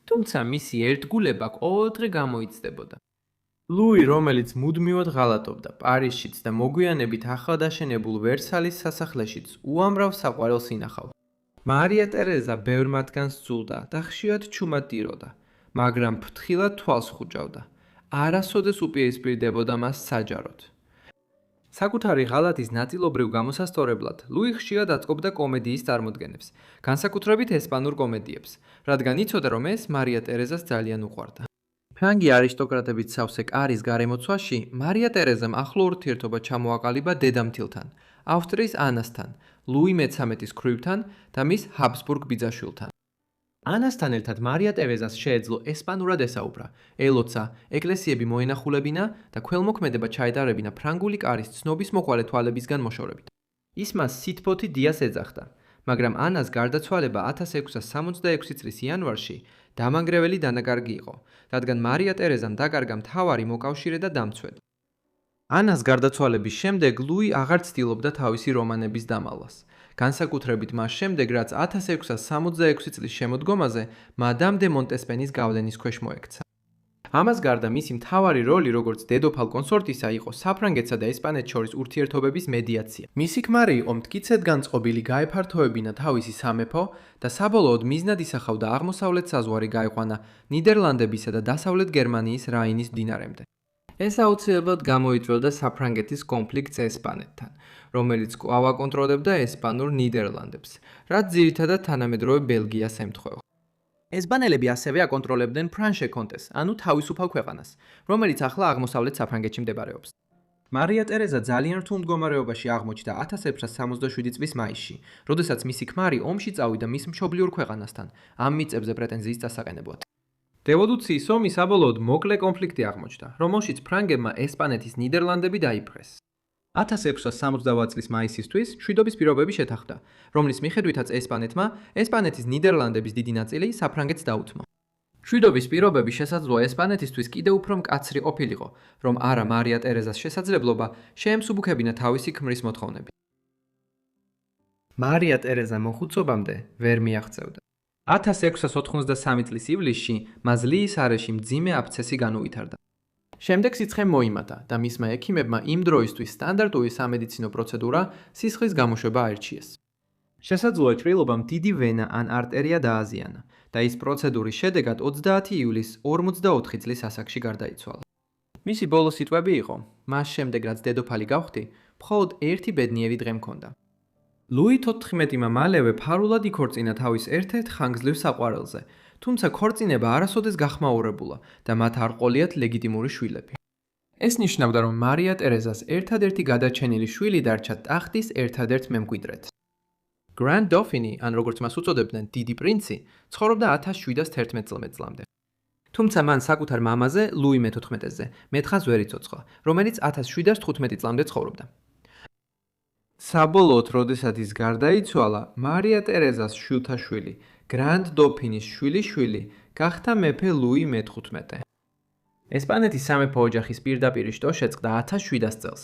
თუმცა მისი ერთგულება ყოველდღე გამოიცდებოდა. ლუი, რომელიც მუდმივად ღალატობდა პარიზშიც და მოგვიანებით ახლადაშენებულ ვერსალის სასახლეშიც უამრავ საყვარელს ინახავ. მარია ტერეზა ბევრ მათგანს სძულდა და ხშირად ჩუმად ტიროდა, მაგრამ ფრთხილად თვალს ხუჭავდა. არასოდეს უპირისპირდებოდა მას საჯაროდ. საკუთარი ღალატის ნაწილობრივ გამოსასწორებლად, ლუი ხშირად აწყობდა კომედიის წარმოდგენებს, განსაკუთრებით ესპანურ კომედიებს, რადგან იცოდა, რომ ეს მარია ტერეზას ძალიან უყვარდა. ფრანგი არისტოკრატებით სავსე კარის გარემოცვაში, მარია ტერეზამ ახლო ურთიერთობა ჩამოაყალიბა დედამთილთან, ავსტრიის ანასთან, ლუი მე-13-ის ქვრივთან და მის ჰაბსბურგ ბიძაშვილთან. ანასთან ერთად მარია ტერეზას შეეძლო ესპანურად ესაუბრა, ელოცა, ეკლესიები მოენახულებინა და ქველმოქმედება ჩაეტარებინა ფრანგული კარის ცნობის მოყვალე თვალებისგან მოშორებით. ის მას სითბოთი დიას ეძახდა, მაგრამ ანას გარდაცვალება 1666 წლის იანვარში დამანგრეველი დანაკარგი იყო, რადგან მარია ტერეზამ დაკარგა მთავარი მოკავშირე და დამცველი. ანას გარდაცვალების შემდეგ ლუი აღარ ცდილობდა თავისი რომანების დამალვას. განსაკუთრებით მას შემდეგ, რაც 1666 წლის შემოდგომაზე მადამ დე მონტესპენის გავლენის ქვეშ მოექცა. ამას გარდა მისი მთავარი როლი როგორც დედოფალ კონსორტისა იყო საფრანგეთსა და ესპანეთს შორის ურთიერთობების მედიაცია. მისი ქმარი იყო მტკიცედ განწყობილი გაეფართოებინა თავისი სამეფო და საბოლოოდ მიზნად ისახავდა აღმოსავლეთ საზღვარი გაეყვანა ნიდერლანდებისა და დასავლეთ გერმანიის რაინის მდინარემდე. ეს აუცილებლად გამოიწვევდა საფრანგეთის კონფლიქტს ესპანეთთან, რომელიც კვლავ აკონტროლებდა ესპანურ ნიდერლანდებს, რაც ძირითადად თანამედროვე ბელგიას ემთხვევა. ესპანელები ასევე აკონტროლებდნენ ფრანშე კონტეს, ანუ თავისუფალ ქვეყანას, რომელიც ახლა აღმოსავლეთ საფრანგეთში მდებარეობს. მარია ტერეზა ძალიან რთულ მდგომარეობაში აღმოჩნდა 1767 წლის მაისში, როდესაც მისი ქმარი ომში წავიდა მის მშობლიურ ქვეყანასთან, ამ მიწებზე პრეტენზიის დასაყენებლად. რევოლუციის ომი საბოლოოდ მოკლე კონფლიქტი აღმოჩნდა, რომელშიც ფრანგებმა ესპანეთის ნიდერლანდები დაიპყრეს. 1670 წლის მაისისთვის მშვიდობის პირობები შეთანხმდა, რომლის მიხედვითაც ესპანეთმა ესპანეთის ნიდერლანდების დიდი ნაწილი საფრანგეთს დაუთმო. მშვიდობის პირობები შესაძლოა ესპანეთისთვის კიდევ უფრო მკაცრი ყოფილიყო, რომ არა მარია ტერეზას შესაძლებლობა შეემსუბუქებინა თავისი ქმრის მოთხოვნები. მარია ტერეზა მოხუცობამდე ვერ მიაღწევდა. 1683 წლის ივლისში მას ლიის არეში მძიმე აბცესი განუვითარდა. შემდეგ სიცხე მოიმატა და მისმა ექიმებმა იმ დროისთვის სტანდარტული სამედიცინო პროცედურა სისხლის გამოშვება აირჩიეს. შესაძლოა ჭრილობამ დიდი ვენა ან არტერია დააზიანა და ის პროცედურის შედეგად 30 ივლისს 44 წლის ასაკში გარდაიცვალა. მისი ბოლო სიტყვები იყო: მას შემდეგ რაც დედოფალი გავხდი, მხოლოდ ერთი ბედნიერი დღე მქონდა. ლუი 14-მა მალევე ფარულად იქორწინა თავის ერთ-ერთ ხანგრძლივ საყვარელზე, თუმცა ქორწინება არასოდეს გახმაურებულა და მათ არ ყოლიათ ლეგიტიმური შვილები. ეს ნიშნავდა, რომ მარია ტერეზას ერთადერთი გადარჩენილი შვილი დარჩა ტახტის ერთადერთ მემკვიდრედ. Grand Dauphine, ან როგორც მას უწოდებდნენ, დიდი პრინცი, ცხოვრობდა 1711 წლამდე. თუმცა მან საკუთარ მამაზე, ლუი მე-14-ზე, მეთხას ვერ იცოცხლა, რომელიც 1715 წლამდე ცხოვრობდა. საბოლოოდ, როდესაც ის გარდაიცვალა, მარია ტერეზას შვილთა შვილი, Grand Dauphine-ის შვილიშვილი, გახდა მეფე ლუი მე-15. ესპანეთის სამეფო ოჯახის პირდაპირ შტო შეწყდა 1700 წელს,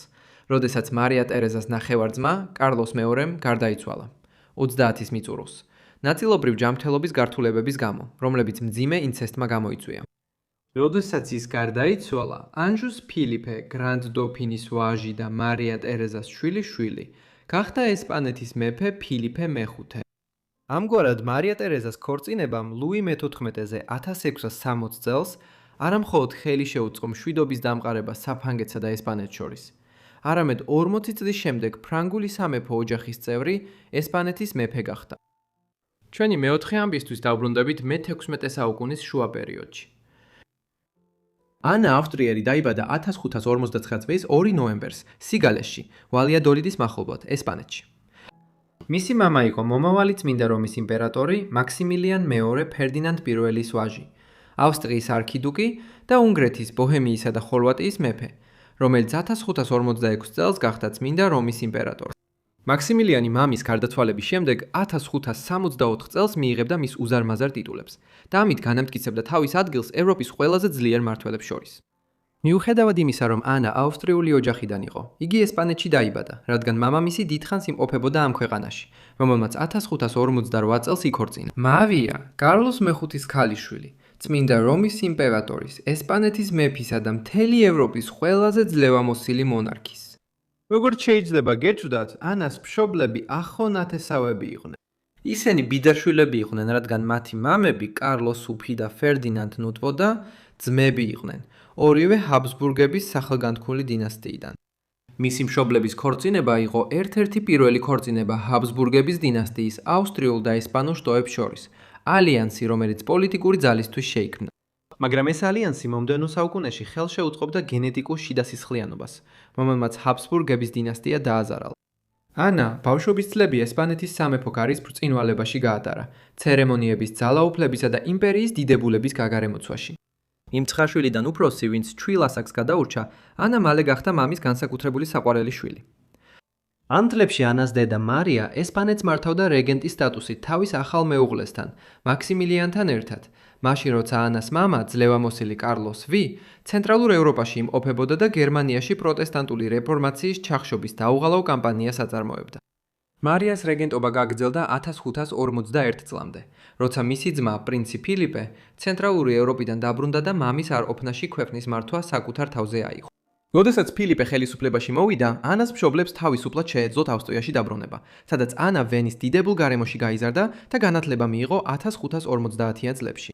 როდესაც მარია ტერეზას ნახევარ-ძმა, კარლოს მეორემ გარდაიცვალა 30-ის მიწურულს, ნაწილობრივ ჯანმრთელობის გართულებების გამო, რომლებიც მძიმე ინცესტმა გამოიწვია. როდესაც ის გარდაიცვალა, ანჟუს ფილიპე, Grand Dauphine-ის ვაჟი და მარია ტერეზას შვილიშვილი, გახდა ესპანეთის მეფე ფილიპე მე-5. ამგვარად, მარია ტერეზას ქორწინებამ ლუი მე-14-ზე 1660 წელს არამხოლოდ ხელი შეუწყო მშვიდობის დამყარება საფრანგეთსა და ესპანეთს შორის, არამედ 40 წლის შემდეგ ფრანგული სამეფო ოჯახის წევრი ესპანეთის მეფე გახდა. ჩვენი მეოთხე ამბისთვის დავბრუნდებით მე-16 საუკუნის შუა პერიოდში. ანა ავსტრიელი დაიბადა 1559 წლის 2 ნოემბერს სიგალესში, ვალიადოლიდის მახლობლად, ესპანეთში. მისი მამა იყო მომავალი წმინდა რომის იმპერატორი მაქსიმილიან მეორე ფერდინანდ პირველის ვაჟი, ავსტრიის არქიდუკი და უნგრეთის, ბოჰემიისა და ხორვატიის მეფე, რომელიც 1546 წელს გახდა წმინდა რომის იმპერატორი. მაქსიმილიანი მამის გარდაცვალების შემდეგ 1564 წელს მიიღებდა მის უზარმაზარ ტიტულებს და ამით განამტკიცებდა თავის ადგილს ევროპის ყველაზე ძლიერ მმართველებს შორის. მიუხედავად იმისა, რომ ანა ავსტრიული ოჯახიდან იყო, იგი ესპანეთში დაიბადა, რადგან მამამისი დიდხანს იმყოფებოდა ამ ქვეყანაში, რომელმაც 1548 წელს იქორწინა. მავია, კარლოს მეხუთის ქალიშვილი, წმინდა რომის იმპერატორის, ესპანეთის მეფისა და მთელი ევროპის ყველაზე ძლევამოსილი მონარქის. როგორც შეიძლება გეჩვდათ, ანას მშობლები ახონათესავები იყვნენ. ისინი ბიძაშვილები იყვნენ, რადგან მათი მამები, კარლოს უფი და ფერდინანდ ნუტვოდა, ძმები იყვნენ, ორივე ჰაბსბურგების სახელგანთქმული დინასტიიდან. მისი მშობლების ქორწინება იყო ერთ-ერთი პირველი ქორწინება ჰაბსბურგების დინასტიის ავსტრიულ და ესპანურ შტოებს შორის, ალიანსი, რომელიც პოლიტიკური ძალისთვის შეიქმნა. მაგრამ ეს ალიანსი მომდევნო საუკუნეში ხელს შეუწყობდა გენეტიკურ შიდასისხლიანობას, რომელმაც ჰაბსბურგების დინასტია დააზარალა. ანა ბავშვობის წლები ესპანეთის სამეფო კარის ბრწყინვალებაში გაატარა, ცერემონიების, ძალაუფლებისა და იმპერიის დიდებულების გაგარემოცვაში. იმ ცხრაშვილიდან უფროსი, ვინც ჩვილ ასაკს გადაურჩა, ანა მალე გახდა მამის განსაკუთრებული საყვარელი შვილი. ამ წლებში ანას დედა მარია ესპანეთს მართავდა რეგენტის სტატუსით თავის ახალ მეუღლესთან, მაქსიმილიანთან ერთად, მაშინ როცა ანას მამა, ძლევამოსილი კარლოს ვი, ცენტრალურ ევროპაში იმყოფებოდა და გერმანიაში პროტესტანტული რეფორმაციის ჩახშობის დაუღალავ კამპანიას აწარმოებდა. მარიას რეგენტობა გაგრძელდა 1541 წლამდე, როცა მისი ძმა, პრინცი ფილიპე, ცენტრალური ევროპიდან დაბრუნდა და მამის არყოფნაში ქვეყნის მართვა საკუთარ თავზე აიღო. როდესაც ფილიპე ხელისუფლებაში მოვიდა, ანას მშობლებს თავისუფლად შეეძლოთ ავსტრიაში დაბრუნება, სადაც ანა ვენის დიდებულ გარემოში გაიზარდა და განათლება მიიღო 1550-იან წლებში.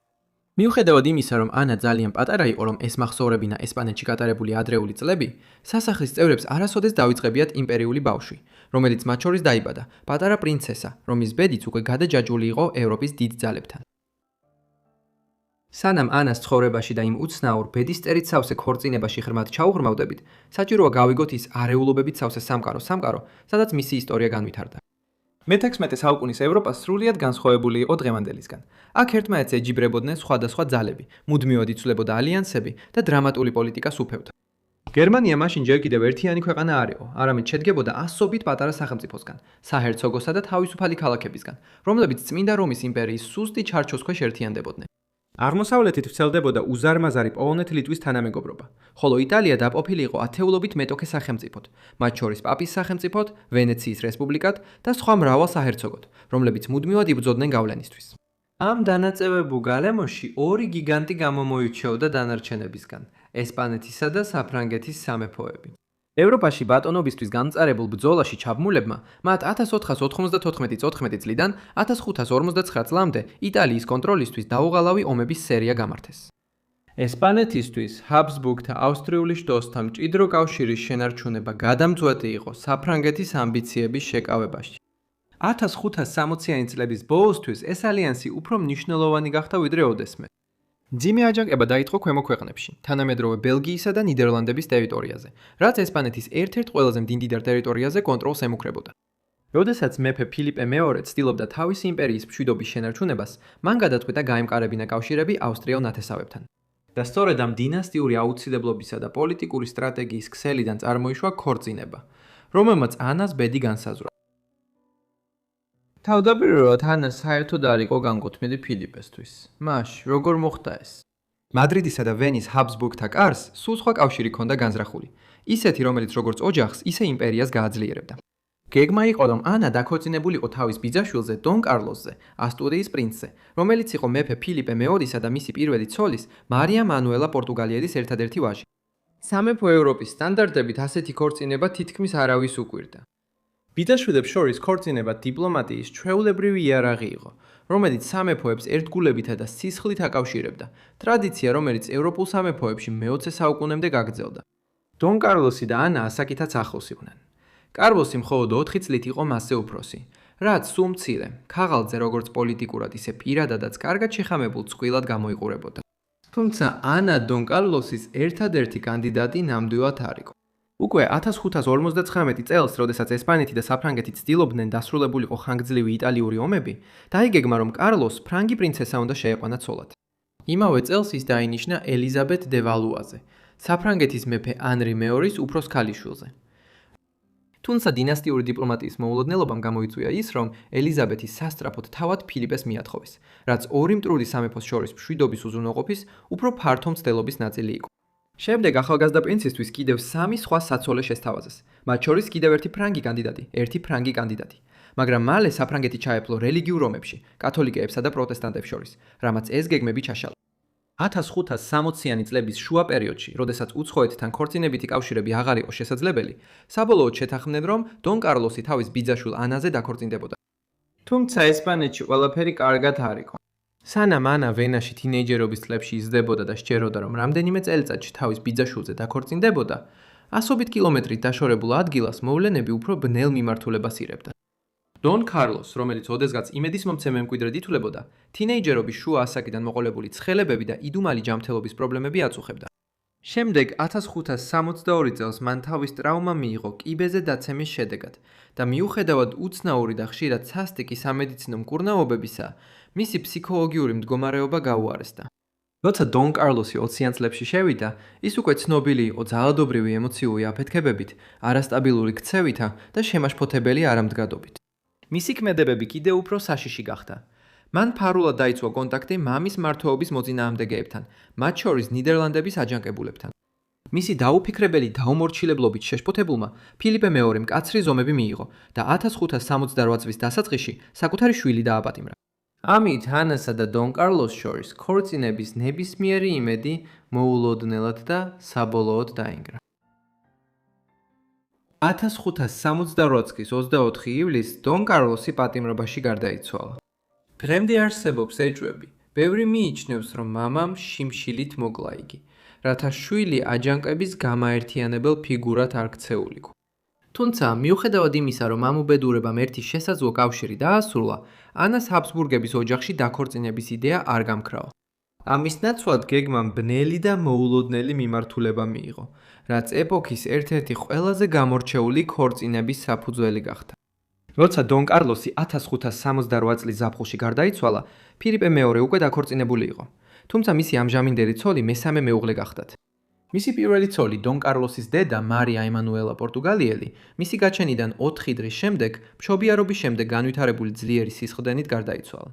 მიუხედავად იმისა, რომ ანა ძალიან პატარა იყო, რომ ესმახსოვრებინა ესპანეთში გატარებული ადრეული წლები, სასახლის წევრებს არასოდეს დავიწყებიათ იმპერიული ბავშვი, რომელიც მათ შორის დაიბადა, პატარა პრინცესა, რომლის ბედიც უკვე გადაჯაჭვული იყო ევროპის დიდ ძალებთან. სანამ ანას ცხოვრებაში და იმ უცნაურ ბედისწერით სავსე ქორწინებაში ღრმად ჩაუღრმავდებით, საჭიროა გავიგოთ ის არეულობებით სავსე სამყარო, სადაც მისი ისტორია განვითარდა. მე-16 საუკუნის ევროპა სრულიად განსხვავებული იყო დღევანდელისგან. აქ ერთმანეთს ეჯიბრებოდნენ სხვადასხვა ძალები, მუდმივად იცვლებოდა ალიანსები და დრამატული პოლიტიკა სუფევდა. გერმანია მაშინ ჯერ კიდევ ერთიანი ქვეყანა არ იყო, არამედ შედგებოდა ასობით პატარა სახელმწიფოსგან, საჰერცოგოსა და თავისუფალი ქალაქებისგან, რომლებიც წმინდა რომის იმპერიის სუსტი ჩარჩოს ქვეშ ერთიანდებოდნენ. აღმოსავლეთით ვრცელდებოდა უზარმაზარი პოლონეთ-ლიტვის თანამეგობრობა, ხოლო იტალია დაყოფილი იყო ათეულობით მეტოქე სახელმწიფოდ, მათ შორის პაპის სახელმწიფოდ, ვენეციის რესპუბლიკად და სხვა მრავალ საჰერცოგოდ, რომლებიც მუდმივად იბრძოდნენ გავლენისთვის. ამ დანაწევებულ გალემოში ორი გიგანტი გამომოირჩეოდა დანარჩენებისგან: ესპანეთისა და საფრანგეთის სამეფოები. ევროპაში ბატონობისთვის გამწარებულ ბრძოლაში ჩაბმულებმა მათ 1494 წლიდან 1559 წლამდე იტალიის კონტროლისთვის დაუღალავი ომების სერია გამართეს. ესპანეთისთვის ჰაბსბურგთა ავსტრიული შტოსთან მჭიდრო კავშირის შენარჩუნება გადამწყვეტი იყო საფრანგეთის ამბიციების შეკავებაში. 1560-იანი წლების ბოლოსთვის ეს ალიანსი უფრო მნიშვნელოვანი გახდა ვიდრე ოდესმე. მძიმე აჯანყება დაიწყო ქვემო ქვეყნებში, თანამედროვე ბელგიისა და ნიდერლანდების ტერიტორიაზე, რაც ესპანეთის ერთ-ერთ ყველაზე მდიდარ ტერიტორიაზე კონტროლს ემუქრებოდა. როდესაც მეფე ფილიპე მეორე ცდილობდა თავისი იმპერიის მშვიდობის შენარჩუნებას, მან გადაწყვიტა გაემყარებინა კავშირები ავსტრიელ ნათესავებთან. და სწორედ ამ დინასტიური აუცილებლობისა და პოლიტიკური სტრატეგიის ქსელიდან წარმოიშვა ქორწინება, რომელმაც ანას ბედი განსაზღვრა. თავდაპირველად ანა საერთოდ არ იყო განკუთვნილი ფილიპესთვის. მაშ, როგორ მოხდა ეს? მადრიდისა და ვენის ჰაბსბურგთა კარს სულ სხვა კავშირი ჰქონდა განზრახული, ისეთი, რომელიც როგორც ოჯახს, ისე იმპერიას გააძლიერებდა. გეგმა იყო, რომ ანა დაქორწინებული იყო თავის ბიძაშვილზე, დონ კარლოსზე, ასტურიის პრინცზე, რომელიც იყო მეფე ფილიპე მეორისა და მისი პირველი ცოლის, მარია მანუელა პორტუგალიელის ერთადერთი ვაჟი. სამეფო ევროპის სტანდარტებით ასეთი ქორწინება თითქმის არავის უკვირდა. ბიძაშვილებს შორის ქორწინება დიპლომატიის ჩვეულებრივი იარაღი იყო, რომელიც სამეფოებს ერთგულებითა და სისხლით აკავშირებდა, ტრადიცია, რომელიც ევროპულ სამეფოებში მე-20 საუკუნემდე გაგრძელდა. დონ კარლოსი და ანა ასაკითაც ახლოს იყვნენ. კარლოსი მხოლოდ 4 წლით იყო მასზე უფროსი, რაც სულ მცირე, ქაღალდზე როგორც პოლიტიკურად, ისე პირადადაც კარგად შეხამებულ წყვილად გამოიყურებოდა. თუმცა ანა დონ კარლოსის ერთადერთი კანდიდატი ნამდვილად არ იყო. უკვე 1559 წელს, როდესაც ესპანეთი და საფრანგეთი ცდილობდნენ დასრულებულიყო ხანგრძლივი იტალიური ომები, დაიგეგმა, რომ კარლოს ფრანგი პრინცესა უნდა შეეყვანა ცოლად. იმავე წელს ის დაინიშნა ელიზაბეთ დე ვალუაზე, საფრანგეთის მეფე ანრი მეორის უფროს ქალიშვილზე. თუმცა დინასტიური დიპლომატიის მოულოდნელობამ გამოიწვია ის, რომ ელიზაბეთი სასწრაფოდ თავად ფილიპეს მიათხოვეს, რაც ორი მტრული სამეფოს შორის მშვიდობის უზრუნველყოფის უფრო ფართო მცდელობის ნაწილი იყო. შემდეგ ახალგაზრდა პრინცისთვის კიდევ 3 სხვა საცოლე შესთავაზეს. მათ შორის კიდევ ერთი ფრანგი კანდიდატი, ერთი ფრანგი კანდიდატი. მაგრამ მალე საფრანგეთი ჩაეფლო რელიგიურ ომებში, კათოლიკეებსა და პროტესტანტებს შორის, რამაც ეს გეგმები ჩაშალა. 1560-იანი წლების შუა პერიოდში, როდესაც უცხოეთთან ქორწინებითი კავშირები აღარ იყო შესაძლებელი, საბოლოოდ შეთანხმდნენ, რომ დონ კარლოსი თავის ბიძაშვილ ანაზე დაქორწინდებოდა. თუმცა ესპანეთში ყველაფერი კარგად არ იყო. სანამ ანა ვენაში თინეიჯერობის წლებში იზრდებოდა და სჯეროდა, რომ რამდენიმე წელიწადში თავის ბიძაშვილზე დაქორწინდებოდა, ასობით კილომეტრით დაშორებულ ადგილას მოვლენები უფრო ბნელ მიმართულებას იღებდა. დონ კარლოს, რომელიც ოდესღაც იმედისმომცემ მემკვიდრედ ითვლებოდა, თინეიჯერობის შუა ასაკიდან მოყოლებული ცხელებები და იდუმალი ჯანმრთელობის პრობლემები აწუხებდა. შემდეგ 1562 წელს მან თავის ტრავმა მიიღო კიბეზე დაცემის შედეგად და მიუხედავად უცნაური და ხშირად სასტიკი სამედიცინო მკურნალობებისა, მისი ფსიქოლოგიური მდგომარეობა გაუარესდა. როცა დონ კარლოსი 20-იან წლებში შევიდა, ის უკვე ცნობილი იყო ძალადობრივი ემოციური აფეთქებებით, არასტაბილური ქცევითა და შემაშფოთებელი არამდგრადობით. მისი ქმედებები კიდევ უფრო საშიში გახდა. მან ფარულად დაიცვა კონტაქტი მამის მმართველობის მოწინააღმდეგეებთან, მათ შორის ნიდერლანდების აჯანყებულებთან. მისი დაუფიქრებელი დაუმორჩილებლობით შეშფოთებულმა ფილიპე მეორე მკაცრი ზომები მიიღო და 1568 წლის დასაწყისში საკუთარი შვილი დააპატიმრა. ამით ანასა და დონ კარლოს შორის ქორწინების ნებისმიერი იმედი მოულოდნელად და საბოლოოდ დაინგრა. 1568 წლის 24 ივლისს დონ კარლოსი პატიმრობაში გარდაიცვალა. დღემდე არსებობს ეჭვები, ბევრი მიიჩნევს, რომ მამამ შიმშილით მოკლა იგი, რათა შვილი აჯანყების გამაერთიანებელ ფიგურად არ ქცეულიყო. თუმცა, მიუხედავად იმისა, რომ ამ უბედურებამ ერთი შესაძლო კავშირი დაასრულა, ანას ჰაბსბურგების ოჯახში დაქორწინების იდეა არ გამქრალა. ამის ნაცვლად გეგმამ ბნელი და მოულოდნელი მიმართულება მიიღო, რაც ეპოქის ერთ-ერთი ყველაზე გამორჩეული ქორწინების საფუძველი გახდა. როცა დონ კარლოსი 1568 წლის ზაფხულში გარდაიცვალა, ფილიპე მეორე უკვე დაქორწინებული იყო. თუმცა მისი ამჟამინდელი ცოლი მესამე მეუღლე გახდათ. მისი პირველი ცოლი, დონ კარლოსის დედა მარია ემანუელა პორტუგალიელი, მისი გაჩენიდან 4 დღის შემდეგ, მშობიარობის შემდეგ განვითარებული ძლიერი სისხლდენით გარდაიცვალა.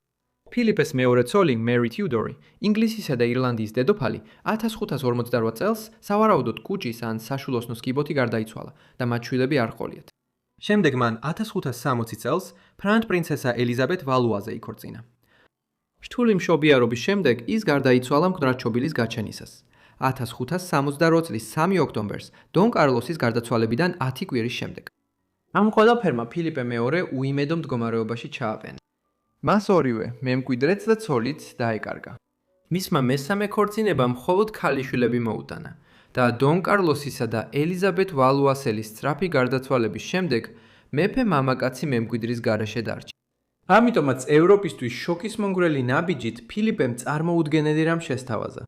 ფილიპეს მეორე ცოლი, მერი თიუდორი, ინგლისისა და ირლანდიის დედოფალი, 1558 წელს სავარაუდოდ კუჭის ან საშვილოსნოს კიბოთი გარდაიცვალა და მათ შვილები არ ჰყოლიათ. შემდეგ მან 1560 წელს ფრანტ პრინცესა ელიზაბეთ ვალუაზე იქორწინა. რთული მშობიარობის შემდეგ ის გარდაიცვალა მკვდრადშობილის გაჩენისას. 1568 წლის 3 ოქტომბერს დონ კარლოსის გარდაცვალებიდან 10 კვირის შემდეგ. ამ ყველაფერმა ფილიპე მეორე უიმედო მდგომარეობაში ჩააყენა. მას ორივე, მემკვიდრეც და ცოლიც დაეკარგა. მისმა მესამე ქორწინებამ მხოლოდ ქალიშვილები მოუტანა და დონ კარლოსისა და ელიზაბეთ ვალუასელის სწრაფი გარდაცვალების შემდეგ მეფე მამაკაცი მემკვიდრის გარეშე დარჩა. ამიტომაც ევროპისთვის შოკისმომგვრელი ნაბიჯით ფილიპემ წარმოუდგენელი რამ შესთავაზა.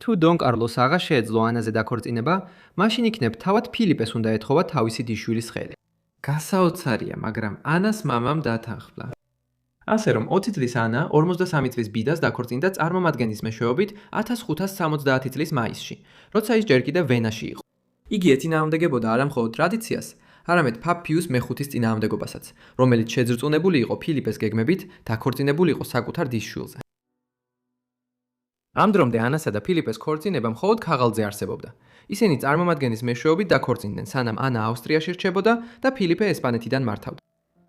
თუ დონ კარლოს აღარ შეეძლო ანაზე დაქორწინება, მაშინ იქნებ თავად ფილიპეს უნდა ეთხოვა თავისი დიშვილის ხელი. გასაოცარია, მაგრამ ანას მამამ დათანხმდა. ასე რომ 20 წლის ანა 53 წლის ბიდას დაქორწინდა წარმომადგენლის მეშვეობით 1570 წლის მაისში, როცა ის ჯერ კიდევ ვენაში იყო. იგი ეწინააღმდეგებოდა არა მხოლოდ ტრადიციას, არამედ პაპ პიუს მეხუთის წინააღმდეგობასაც, რომელიც შეძრწუნებული იყო ფილიპეს გეგმებით დაქორწინებული იყო საკუთარ დისშვილზე. ამ დრომდე ანასა და ფილიპეს ქორწინება მხოლოდ ქაღალდზე არსებობდა. ისინი წარმომადგენლის მეშვეობით დაქორწინდნენ, სანამ ანა ავსტრიაში რჩებოდა და ფილიპე ესპანეთიდან მართავდა.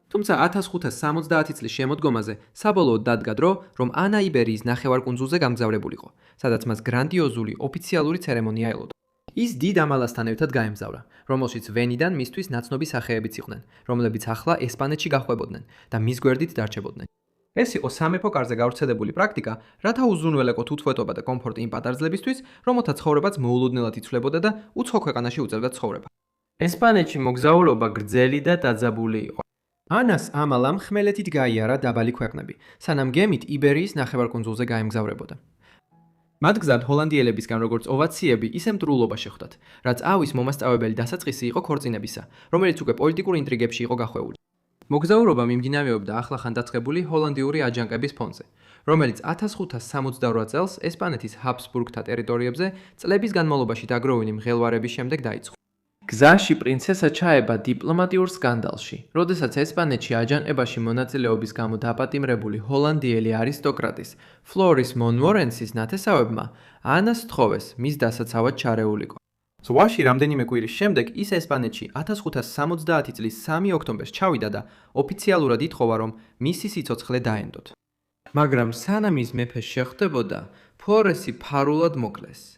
თუმცა 1570 წლის შემოდგომაზე საბოლოოდ დადგა დრო, რომ ანა იბერიის ნახევარკუნძულზე გამგზავრებულიყო, სადაც მას გრანდიოზული ოფიციალური ცერემონია ელოდა. ის დიდ ამალასთან ერთად გაემგზავრა, რომელშიც ვენიდან მისთვის ნაცნობი სახეებიც იყვნენ, რომლებიც ახლა ესპანეთში გახვებოდნენ და მის გვერდით დარჩებოდნენ. ეს იყო სამეფო კარზე გავრცელებული პრაქტიკა, რათა უზრუნველყოთ უთვეტობა და კომფორტი იმ პატარძლებისთვის, რომელთა ცხოვრებაც მოულოდნელად იცვლებოდა და უცხო ქვეყანაში უწევდა ცხოვრება. ესპანეთში მოგზაურობა გრძელი და დაძაბული იყო. ანას ამალამ ხმელეთით გაიარა დაბალი ქვეყნები, სანამ გემით იბერიის ნახევარკუნძულზე გაემგზავრებოდა. მათ გზად ჰოლანდიელებისგან როგორც ოვაციები, ისე მტრულობა შეხვდათ, რაც ავის მომასწავებელი დასაწყისი იყო ქორწინებისა, რომელიც უკვე პოლიტიკურ ინტრიგებში იყო გახვეული. მოგზაურობა მიმდინარეობდა ახლახან დაწყებული ჰოლანდიური აჯანყების ფონზე, რომელიც 1568 წელს ესპანეთის ჰაბსბურგთა ტერიტორიებზე წლების განმავლობაში დაგროვილი მღელვარების შემდეგ დაიწყო. გზაში პრინცესა ჩაება დიპლომატიურ სკანდალში, როდესაც ესპანეთში აჯანყებაში მონაწილეობის გამო დაპატიმრებული ჰოლანდიელი არისტოკრატის ფლორის მონმორენსის ნათესავებმა ანას თხოვეს მის დასაცავად ჩარეულიყო. ზღვაში რამდენიმე კვირის შემდეგ ის ესპანეთში 1570 წლის 3 ოქტომბერს ჩავიდა და ოფიციალურად ითხოვა, რომ მისი სიცოცხლე დაენდოთ. მაგრამ სანამ ის მეფე შეხვდებოდა, ფლორესი ფარულად მოკლეს.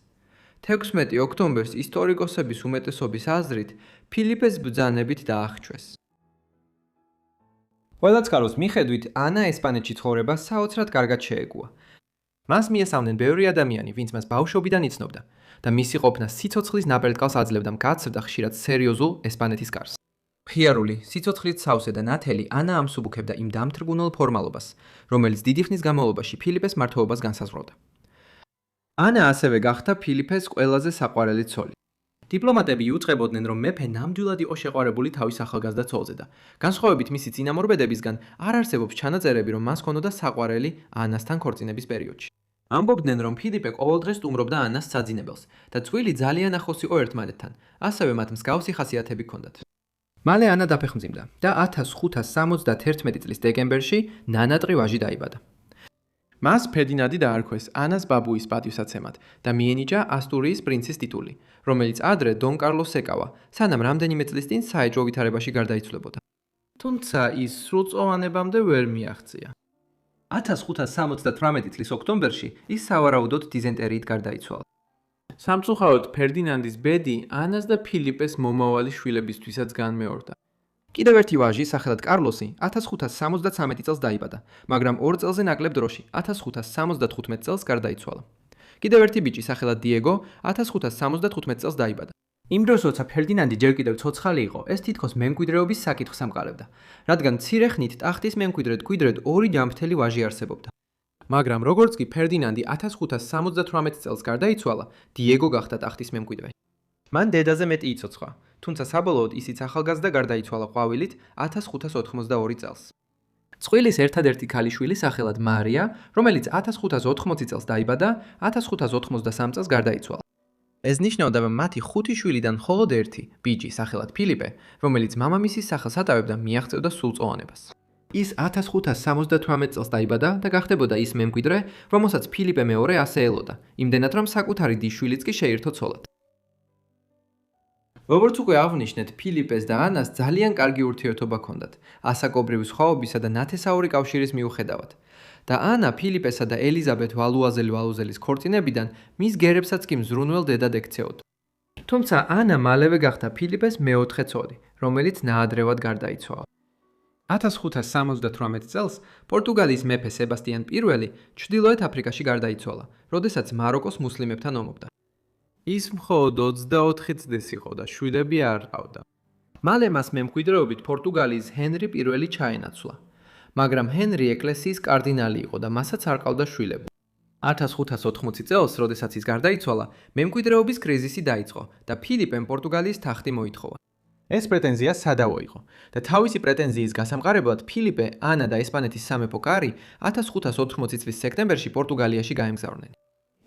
16 ოქტომბერს ისტორიკოსების უმეტესობის აზრით ფილიპეს ბრძანებით დაახჩვეს. ყველაც კაროს მიხედვით, ანა ესპანეთში ცხოვრება საოცრად კარგად შეეგუა. მას მიესალმნენ ბევრი ადამიანი, ვინც მას ბავშვობიდან იცნობდა და მისი ყოფნა სიცოცხლის ნაპრალკალს აძლევდა მკაცრ და ხშირად სერიოზულ ესპანეთის კარს. მხიარული, სიცოცხლით სავსე და ნათელი, ანა ამსუბუქებდა იმ დამთრგუნელ ფორმალობას, რომელიც დიდი ხნის განმავლობაში ფილიპეს მმართველობას განსაზღვრავდა. ანა ასევე გახდა ფილიპეს ყველაზე საყვარელი ცოლი. დიპლომატები იუწყებოდნენ, რომ მეფე ნამდვილად იყო შეყვარებული თავის ახალგაზრდა ცოლზე და განსხვავებით მისი წინამორბედებისგან არ არსებობს ჩანაწერები, რომ მას ჰქონოდა საყვარელი ანასთან ქორწინების პერიოდში. ამბობდნენ, რომ ფილიპე ყოველდღე სტუმრობდა ანას საძინებელს და წყვილი ძალიან ახლოს იყო ერთმანეთთან, ასევე მათ მსგავსი ხასიათები ჰქონდათ. მალე ანა დაფეხმძიმდა და 1571 წლის დეკემბერში ნანატრი ვაჟი დაიბადა. მას ფერდინანდი დაარქვეს ანას ბაბუის პატივსაცემად და მიენიჭა ასტურიის პრინცის ტიტული, რომელიც ადრე დონ კარლოს ეკავა, სანამ რამდენიმე წლის წინ საეჭვო ვითარებაში გარდაიცვლებოდა. თუმცა ის სრულწლოვანებამდე ვერ მიაღწია. 1578 წლის ოქტომბერში ის სავარაუდოდ დიზენტერიით გარდაიცვალა. სამწუხაროდ ფერდინანდის ბედი ანას და ფილიპეს მომავალი შვილებისთვისაც განმეორდა. კიდევ ერთი ვაჟი, სახელად კარლოსი, 1573 წელს დაიბადა, მაგრამ 2 წელზე ნაკლებ დროში, 1575 წელს გარდაიცვალა. კიდევ ერთი ბიჭი, სახელად დიეგო, 1575 წელს დაიბადა. იმ დროს, როცა ფერდინანდი ჯერ კიდევ ცოცხალი იყო, ეს თითქოს მემკვიდრეობის საკითხს ამყარებდა, რადგან მცირე ხნით ტახტის მემკვიდრედ კვიდრედ 2 ჯანმრთელი ვაჟი არსებობდა. მაგრამ როგორც კი ფერდინანდი 1578 წელს გარდაიცვალა, დიეგო გახდა ტახტის მემკვიდრე. მან დედაზე მეტი იცოცხლა, თუმცა საბოლოოდ ისიც ახალგაზრდა გარდაიცვალა ყვავილით 1582 წელს. წყვილის ერთადერთი ქალიშვილი სახელად მარია, რომელიც 1580 წელს დაიბადა, 1583 წელს გარდაიცვალა. ეს ნიშნავდა, რომ მათი 5 შვილიდან მხოლოდ ერთი, ბიჭი სახელად ფილიპე, რომელიც მამამისის სახელს ატარებდა, მიაღწევდა სრულწლოვანებას. ის 1578 წელს დაიბადა და გახდებოდა ის მემკვიდრე, რომელსაც ფილიპე მეორე ასე ელოდა, იმდენად რომ საკუთარი დის-შვილიც კი შეირთო ცოლად. როგორც უკვე აღვნიშნეთ, ფილიპეს და ანას ძალიან კარგი ურთიერთობა ჰქონდათ, ასაკობრივი სხვაობისა და ნათესაური კავშირის მიუხედავად. და ანა ფილიპესა და ელიზაბეთ ვალუაზელის ქორწინებიდან მის გერებსაც კი მზრუნველ დედად ექცეოდა. თუმცა ანა მალევე გახდა ფილიპეს მეოთხე ცოლი, რომელიც ნაადრევად გარდაიცვალა. 1578 წელს პორტუგალიის მეფე სებასტიან I ჩრდილოეთ აფრიკაში გარდაიცვალა, როდესაც მაროკოს მუსლიმებთან ომობდა. ის მხოლოდ 24 წლის იყო და შვილები არ ჰყავდა. მალე მას მემკვიდრეობით პორტუგალიის ჰენრი I ჩაენაცვლა. მაგრამ ჰენრი ეკლესიის კარდინალი იყო და მასაც არ ყავდა შვილები. 1580 წელს, როდესაც ის გარდაიცვალა, მემკვიდრეობის კრიზისი დაიწყო და ფილიპემ პორტუგალიის თახტი მოითხოვა. ეს პრეტენზია სადავო იყო და თავისი პრეტენზიის გასამყარებლად ფილიპე, ანა და ესპანეთის სამეფო კარი 1580 წლის სექტემბერში პორტუგალიაში გაემგზავრნენ.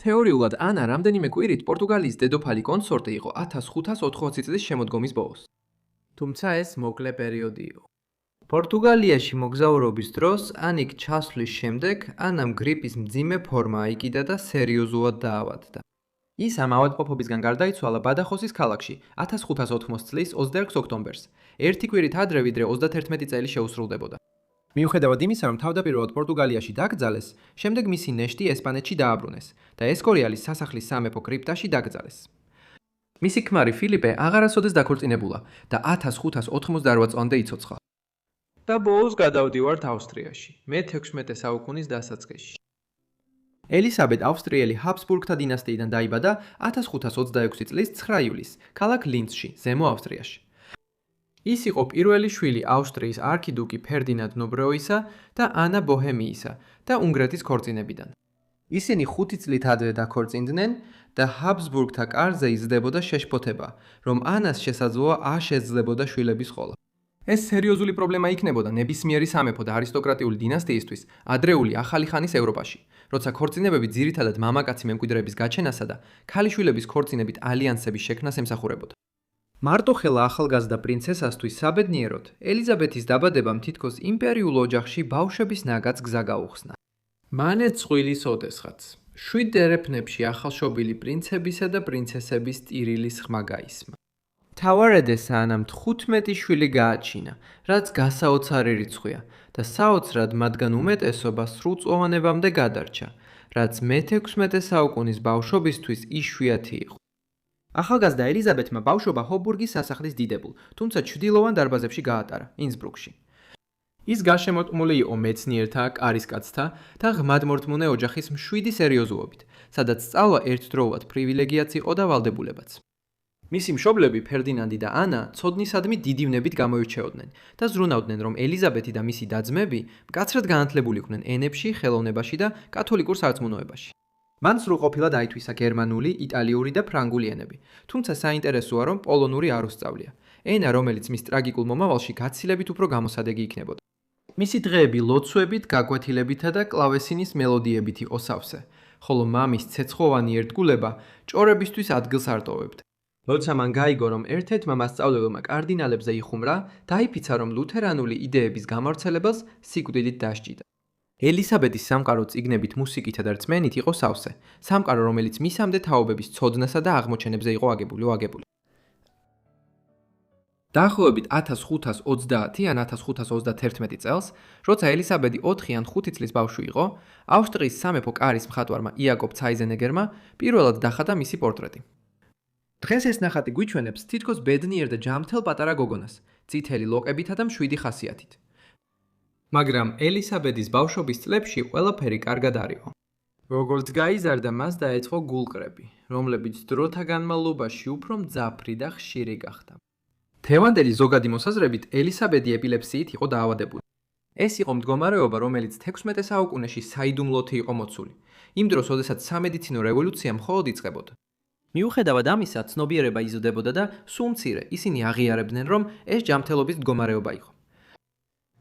თეორიულად ანა რამდენიმე კვირით პორტუგალიის დედოფალი კონსორტი იყო 1580 წლის შემოდგომის ბოლოს. თუმცა ეს მოკლე პერიოდი იყო. პორტუგალიაში მოგზაურობის დროს ანიკ ჩასვლის შემდეგ ანამ გრიპის მძიმე ფორმა აიკიდა და სერიოზულად დაავადდა. ის ამ ავადმყოფობისგან გარდაიცვალა ბადახოსის ქალაქში 1580 წლის 26 ოქტომბერს, ერთი კვირით ადრე ვიდრე 31 წელი შეუსრულდებოდა. მიუხედავად იმისა, რომ თავდაპირველად პორტუგალიაში დაკრძალეს, შემდეგ მისი ნეშტი ესპანეთში დააბრუნეს და ესკორიალის სასახლის სამეფო კრიპტაში დაკრძალეს. მისი ქმარი ფილიპე აღარასოდეს დაქორწინებულა და 1588 წლამდე იცოცხლა. და ბოლოს გადავდივართ ავსტრიაში, მე-16 საუკუნის დასაწყისში. ელისაბედ ავსტრიელი ჰაბსბურგთა დინასტიიდან დაიბადა 1526 წლის 9 ივლისს, ქალაქ ლინცში, ზემო ავსტრიაში. ის იყო პირველი შვილი ავსტრიის არქიდუკი ფერდინანდ ნობროისა და ანა ბოჰემიისა და უნგრეთის ქორწინებიდან. ისინი 5 წლით ადრე დაქორწინდნენ და ჰაბსბურგთა კარზე იზრდებოდა შეშფოთება, რომ ანას შესაძლოა არ შეძლებოდა შვილების ყოლა. ეს სერიოზული პრობლემა იქნებოდა ნებისმიერი სამეფო და არისტოკრატიული დინასტიისთვის ადრეული ახალი ხანის ევროპაში, როცა ქორწინებები ძირითადად მამაკაცი მემკვიდრეების გაჩენასა და ქალიშვილების ქორწინებით ალიანსების შექმნას ემსახურებოდა. მარტოხელა ახალგაზრდა პრინცესასთვის საბედნიეროდ, ელიზაბეთის დაბადებამ თითქოს იმპერიულ ოჯახში ბავშვების ნაგაც გზა გაუხსნა. მანე წვილის ოდესღაც, 7 ერეფნებში ახალშობილი პრინცებისა და პრინცესების ტირილის ხმა გაისმა. მთავარ ესანამ 15 შვილი გააჩინა, რაც გასაოცარი რიცხვია და საოცრად მათგან უმეტესობა სრულწლოვანებამდე გადარჩა, რაც მე-16 საუკუნის ბავშვობისთვის იშვიათი იყო. ახალგაზრდა ელიზაბეთმა ბავშვობა ჰობურგის სასახლის დიდებულ, თუმცა ჩრდილოვან დარბაზებში გაატარა, ინსბრუკში. ის გარშემორტყმული იყო მეცნიერთა, კარისკაცთა და ღმადმორთმუნე ოჯახის მშვიდი სერიოზულობით, სადაც სწავლა ერთდროულად პრივილეგიაც იყო და ვალდებულებაც. მისი მშობლები ფერდინანდი და ანა ცოდნისადმი დიდი ვნებით გამოირჩეოდნენ და ზრუნავდნენ, რომ ელიზაბეთი და მისი და-ძმები მკაცრად განათლებულიყვნენ ენებში, ხელოვნებაში და კათოლიკურ სარწმუნოებაში. მან სრულყოფილად აითვისა გერმანული, იტალიური და ფრანგული ენები, თუმცა საინტერესოა, რომ პოლონური არ უსწავლია, ენა, რომელიც მის ტრაგიკულ მომავალში გაცილებით უფრო გამოსადეგი იქნებოდა. მისი დღეები ლოცვებით, გაკვეთილებითა და კლავესინის მელოდიებით იყო სავსე, ხოლო მამის ცეცხლოვანი ერთგულება ჭორებისთვის ადგილს არ ტოვებდა. როცა მან გაიგო, რომ ერთ-ერთმა მასწავლებელმა კარდინალებზე იხუმრა, დაიფიცა, რომ ლუთერანული იდეების გამავრცელებელს სიკვდილით დასჯიდა. ელისაბედის სამყარო წიგნებით, მუსიკითა და რწმენით იყო სავსე, სამყარო, რომელიც მისამდე თაობების ცოდნასა და აღმოჩენებზე იყო აგებული. დაახლოებით 1530 ან 1531 წელს, როცა ელისაბედი 4 ან 5 წლის ბავშვი იყო, ავსტრიის სამეფო კარის მხატვარმა იაკობ ცაიზენეგერმა პირველად დახატა მისი პორტრეტი. დღეს ეს ნახატი გვიჩვენებს თითქოს ბედნიერ და ჯანმრთელ პატარა გოგონას, წითელი ლოყებითა და მშვიდი ხასიათით. მაგრამ ელისაბედის ბავშვობის წლებში ყველაფერი კარგად არ იყო. როგორც გაიზარდა, მას დაეწყო გულყრები, რომლებიც დროთა განმავლობაში უფრო მძაფრი და ხშირი გახდა. თევანდელი ზოგადი მოსაზრებით, ელისაბედი ეპილეფსიით იყო დაავადებული. ეს იყო მდგომარეობა, რომელიც 16 საუკუნეში საიდუმლოთი იყო მოცული, იმ დროს, როდესაც სამედიცინო რევოლუცია მხოლოდ იწყებოდა. მიუხედავად ამისა, ცნობიერება იზრდებოდა და სულ მცირე ისინი აღიარებდნენ, რომ ეს ჯანმრთელობის მდგომარეობა იყო.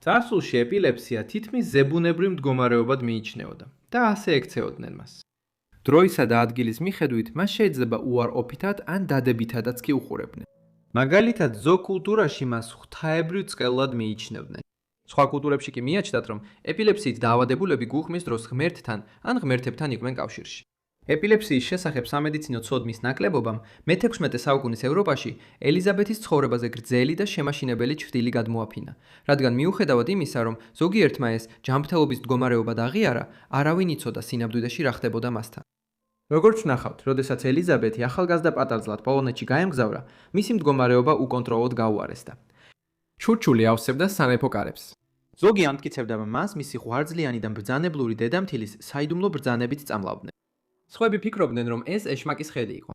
წარსულში ეპილეფსია თითქმის ზებუნებრივ მდგომარეობად მიიჩნეოდა და ასე ექცეოდნენ მას. დროისა და ადგილის მიხედვით მას შეიძლება უარყოფითად ან დადებითადაც კი უყურებდნენ. მაგალითად, ზოგ კულტურაში მას ღვთაებრივ წყელად მიიჩნევდნენ. სხვა კულტურებში კი მიაჩნდათ, რომ ეპილეფსიით დაავადებულები გულხმის დროს ღმერთთან ან ღმერთებთან იყვნენ კავშირში. ეპილეფსიის შესახებ სამედიცინო ცოდნის ნაკლებობამ მე-16 საუკუნის ევროპაში ელიზაბეთის ცხოვრებაზე გრძელი და შემაშინებელი ჩრდილი გადმოაფინა, რადგან მიუხედავად იმისა, რომ ზოგიერთმა ეს ჯანმრთელობის მდგომარეობა აღიარა, არავინ იცოდა სინამდვილეში რა ხდებოდა მასთან. როგორც ნახავთ, როდესაც ელიზაბეთი ახალგაზრდა პატარძლად პოლონეთში გაემგზავრა, მისი მდგომარეობა უკონტროლოდ გაუარესდა. ჩურჩული ავსებდა სამეფო კარებს. ზოგი ამტკიცებდა, რომ მას მისი ღვიძლიანი და ბრძანებლური დედამთილის საიდუმლო ბრძანებით წამლავდნენ. სხვები ფიქრობდნენ, რომ ეს ეშმაკის ხედი იყო.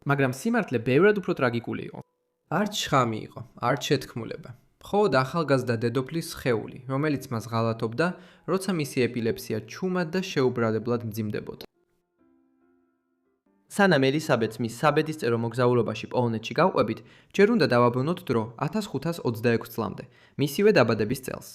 მაგრამ სიმართლე ბევრად უფრო ტრაგიკული იყო. არც შხამი იყო, არც შეთქმულება. მხოლოდ ახალგაზრდა დედოფლის სხეული, რომელიც მას ღალატობდა, როცა მისი ეპილეფსია ჩუმად და შეუბრალებლად მძიმდებოდა. სანამ ელისაბედს მის საბედისწერო მოგზაურობაში პოლონეთში გავყვებით, ჯერ უნდა დავაბრუნოთ დრო 1526 წლამდე, მისივე დაბადების წელს.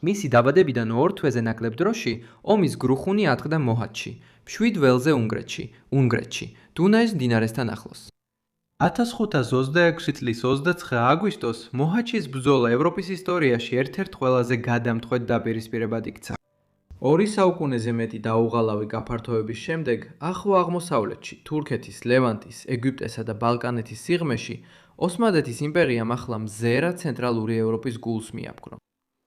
მისი დაბადებიდან 2 თვეზე ნაკლებ დროში ომის გრუხუნი ატყდა მოჰათში, 7 ველზე უნგრეთში, დუნაის მდინარესთან ახლოს. 1526 წლის 29 აგვისტოს მოჰაჩის ბრძოლა ევროპის ისტორიაში ერთ-ერთ ყველაზე გადამწყვეტ დაპირისპირებად იქცა. 2 საუკუნეზე მეტი დაუღალავი გაფართოების შემდეგ, ახლო აღმოსავლეთში, თურქეთის, ლევანტის, ეგვიპტესა და ბალკანეთის სიღრმეში, ოსმალეთის იმპერიამ ახლა მზერა ცენტრალური ევროპის გულს მიაბგრო.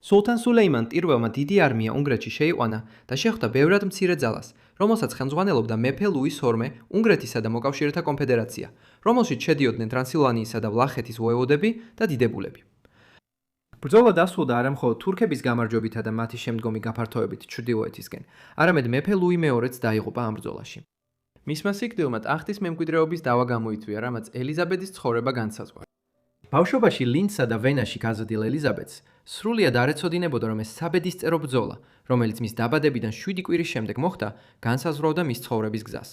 სულთან სულეიმან პირველმა დიდი არმია უნგრეთში შეიყვანა და შეხვდა ბევრად მცირე ძალას, რომელსაც ხელმძღვანელობდა მეფე ლუის XII უნგრეთისა და მოკავშირეთა კონფედერაცია, რომელშიც შედიოდნენ ტრანსილვანიისა და ვლახეთის ვოევოდები და დიდებულები. ბრძოლა დასრულდა არა მხოლოდ თურქების გამარჯვებითა და მათი შემდგომი გაფართოებით ჩრდილოეთისკენ, არამედ მეფე ლუი მეორეც დაიღუპა ამ ბრძოლაში. მისმა სიკვდილმა ტახტის მემკვიდრეობის დავა გამოიწვია, რამაც ელიზაბეთის ცხოვრება განსაზღვრა. ბავშვობაში ლინცსა და ვენაში გაზრდილ ელიზაბეთს სრულიად არ ეცოდინებოდა, რომ ეს საბედისწერო ბრძოლა, რომელიც მის დაბადებიდან 7 კვირის შემდეგ მოხდა, განსაზღვრავდა მის ცხოვრების გზას.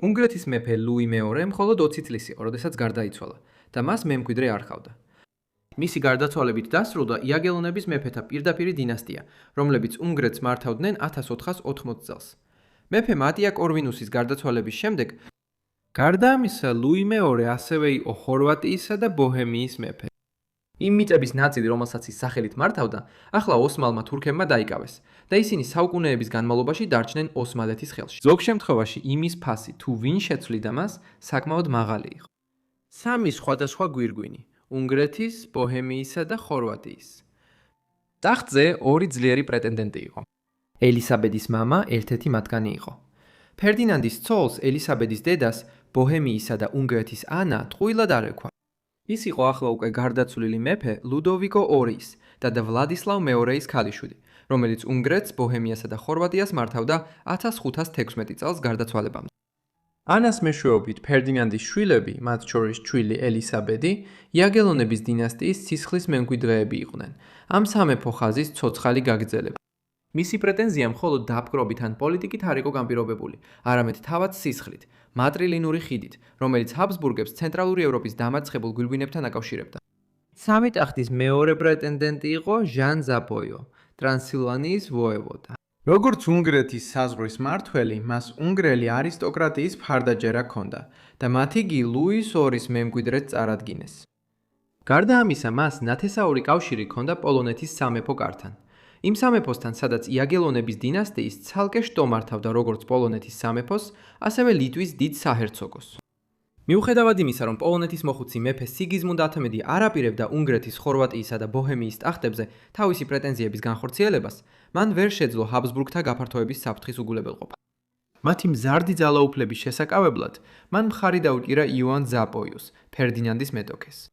უნგრეთის მეფე ლუი მეორე მხოლოდ 20 წლის იყო, როდესაც გარდაიცვალა და მას მემკვიდრე არ ჰყავდა. მისი გარდაცვალებით დასრულდა იაგელონების მეფეთა პირდაპირი დინასტია, რომლებიც უნგრეთს მართავდნენ 1480 წელს. მეფე მატია კორვინუსის გარდაცვალების შემდეგ გარდა ამისა, ლუი მეორე ასევე იყო ხორვატიისა და ბოჰემიის მეფე. იმ მიწების ნაწილი, რომელსაც ის სახელით მართავდა, ახლა ოსმალმა თურქებმა დაიკავეს და ისინი საუკუნეების განმავლობაში დარჩნენ ოსმალეთის ხელში. ზოგ შემთხვევაში იმის ფასი, თუ ვინ შეცვლიდა მას, საკმაოდ მაღალი იყო. სამი სხვადასხვა გვირგვინი: უნგრეთის, ბოჰემიისა და ხორვატიის. ტახტზე ორი ძლიერი პრეტენდენტი იყო. ელისაბედის მამა ერთ-ერთი მათგანი იყო. ფერდინანდის ცოლს, ელისაბედის დედას, ბოჰემიისა და უნგრეთის ანა ტყუილად არ ერქვა. ის იყო ახლა უკვე გარდაცვლილი მეფე ლუდოვიკო II-ის და ვლადისლავ მეორეის ქალიშვილი, რომელიც უნგრეთს, ბოჰემიასა და ხორვატიას მართავდა 1516 წელს გარდაცვალებამდე. ანას მეშვეობით ფერდინანდის შვილები, მათ შორის შვილი ელისაბედი, იაგელონების დინასტიის სისხლის მემკვიდრეები იყვნენ. ამ სამეფო ხაზის ცოცხალი გაგრძელება. მისი პრეტენზია მხოლოდ დაპყრობით ან პოლიტიკით არ იყო განპირობებული, არამედ თავად სისხლით, მატრილინური ხიდით, რომელიც ჰაბსბურგებს ცენტრალური ევროპის დამარცხებულ გვირგვინებთან აკავშირებდა. სამი ტახტის მეორე პრეტენდენტი იყო ჟან ზაპოიო, ტრანსილვანიის ვოევოდა. როგორც უნგრეთის საზღვრის მმართველი, მას უნგრელი არისტოკრატიის მხარდაჭერა ჰქონდა და მათი გი ლუის II-ის მემკვიდრედ წარადგინეს. გარდა ამისა, მას ნათესაური კავშირი ჰქონდა პოლონეთის სამეფო კართან. იმ სამეფოსთან, სადაც იაგელონების დინასტიის ცალკე შტო მართავდა როგორც პოლონეთის სამეფოს, ასევე ლიტვის დიდ საჰერცოგოს. მიუხედავად იმისა, რომ პოლონეთის მოხუცი მეფე სიგიზმუნდ ათმედი არ აპირებდა უნგრეთის, ხორვატიისა და ბოჰემიის ტახტებზე თავისი პრეტენზიების განხორციელებას, მან ვერ შეძლო ჰაბსბურგთა გაფართოების საფრთხის უგულებელყოფა. მათი მზარდი ძალაუფლების შესაკავებლად, მან მხარი დაუკირა იოან ზაპოიოს, ფერდინანდის მეტოქეს.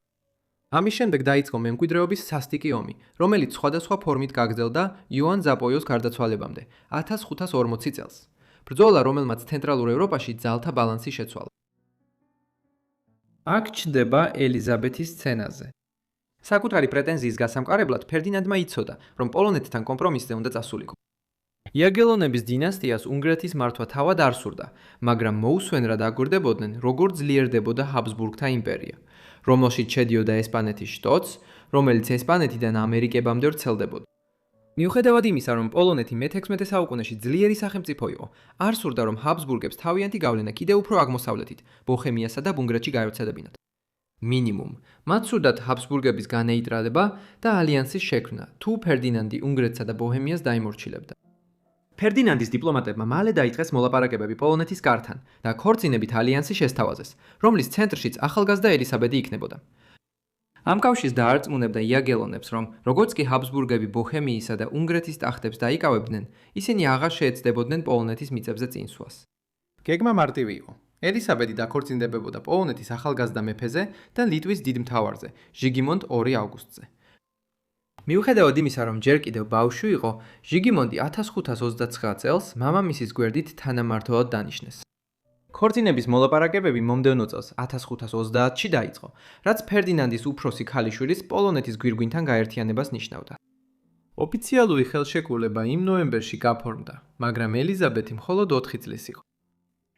ამის შემდეგ დაიწყო მემკვიდრეობის სასტიკი ომი, რომელიც სხვადასხვა ფორმით გაგრძელდა იოან ზაპოიოს გარდაცვალებამდე, 1540 წელს. ბრძოლა, რომელმაც ცენტრალურ ევროპაში ძალთა ბალანსი შეცვალა. აქ ჩნდება ელიზაბეთის სცენაზე. საკუთარი პრეტენზიის გასამყარებლად ფერდინანდმა იცოდა, რომ პოლონეთთან კომპრომისზე უნდა წასულიყო. იაგელონების დინასტიას უნგრეთის მართვა თავად არ სურდა, მაგრამ მოუსვენრად აგვირდებოდნენ, როგორ ძლიერდებოდა ჰაბსბურგთა იმპერია, რომელშიც შედიოდა ესპანეთის შტოც, რომელიც ესპანეთიდან ამერიკებამდე ვრცელდებოდა. მიუხედავად იმისა, რომ პოლონეთი მე-16 საუკუნეში ძლიერი სახელმწიფო იყო, არ სურდა, რომ ჰაბსბურგებს თავიანთი გავლენა კიდევ უფრო აღმოსავლეთით, ბოჰემიასა და უნგრეთში გაევრცელებინათ. მინიმუმ, მათ სურდათ ჰაბსბურგების განეიტრალება და ალიანსის შექმნა, თუ ფერდინანდი უნგრეთსა და ბოჰემიას დაიმორჩილებდა. ფერდინანდის დიპლომატებმა მალე დაიწყეს მოლაპარაკებები პოლონეთის კართან და ქორწინებით ალიანსი შესთავაზეს, რომლის ცენტრშიც ახალგაზრდა ელისაბედი იქნებოდა. ამ კავშირს დაარწმუნებდა იაგელონებს, რომ როგორც კი ჰაბსბურგები ბოჰემიისა და უნგრეთის ტახტებს დაიკავებდნენ, ისინი აღარ შეეცდებოდნენ პოლონეთის მიწებზე წინსვლას. გეგმა მარტივი იყო. ელისაბედი დაქორწინდებოდა პოლონეთის ახალგაზრდა მეფეზე და ლიტვის დიდ მთავარზე, ჟიგიმონდ II აუგუსტზე. მიუხედავად იმისა, რომ ჯერ კიდევ ბავშვი იყო, ჟიგიმონდი 1529 წელს მამამისის გვერდით თანამმართველად დანიშნეს. ქორწინების მოლაპარაკებები მომდევნო წელს 1530-ში დაიწყო, რაც ფერდინანდის უფროსი ქალიშვილის პოლონეთის გვირგვინთან გაერთიანებას ნიშნავდა. ოფიციალური ხელშეკრულება იმ ნოემბერში გაფორმდა, მაგრამ ელიზაბეთი მხოლოდ 4 წლის იყო.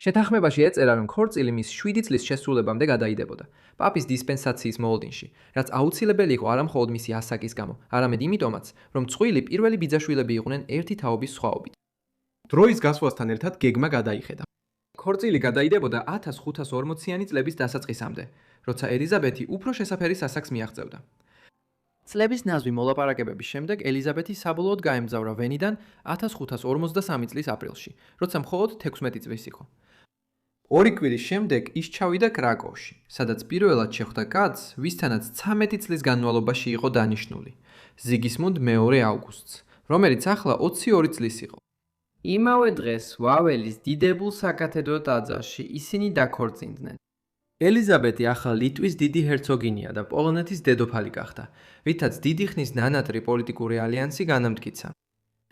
შეთანხმებაში ეწერა, რომ ქორწილი მის 7 წლის შესრულებამდე გადაიდებოდა, პაპის დისპენსაციის მოლოდინში, რაც აუცილებელი იყო არა მხოლოდ მისი ასაკის გამო, არამედ იმიტომაც, რომ წყვილი პირველი ბიძაშვილები იყვნენ ერთი თაობის სხვაობით. დროის გასვლასთან ერთად გეგმა გადაიხედა. ქორწილი გადაიდებოდა 1540-იანი წლების დასაწყისამდე, როცა ელიზაბეთი უფრო შესაფერის ასაკს მიაღწევდა. წლების ნაზვი მოლაპარაკებების შემდეგ ელიზაბეთი საბოლოოდ გაემგზავრა ვენიდან 1553 წლის აპრილში, როცა მხოლოდ 16 წლის იყო. 2 კვირის შემდეგ ის ჩავიდა კრაკოვში, სადაც პირველად შეხვდა კაცს, ვისთანაც 13 წლის განმავლობაში იყო დანიშნული, ზიგისმუნდ მეორე აუგუსტს, რომელიც ახლა 22 წლის იყო. იმავე დღეს ვაველის დიდებულ საკათედრო ტაძარში ისინი დაქორწინდნენ. ელიზაბეთი ახლა ლიტვის დიდი ჰერცოგინია და პოლონეთის დედოფალი გახდა, რითაც დიდი ხნის ნანატრი პოლიტიკური ალიანსი განამტკიცა.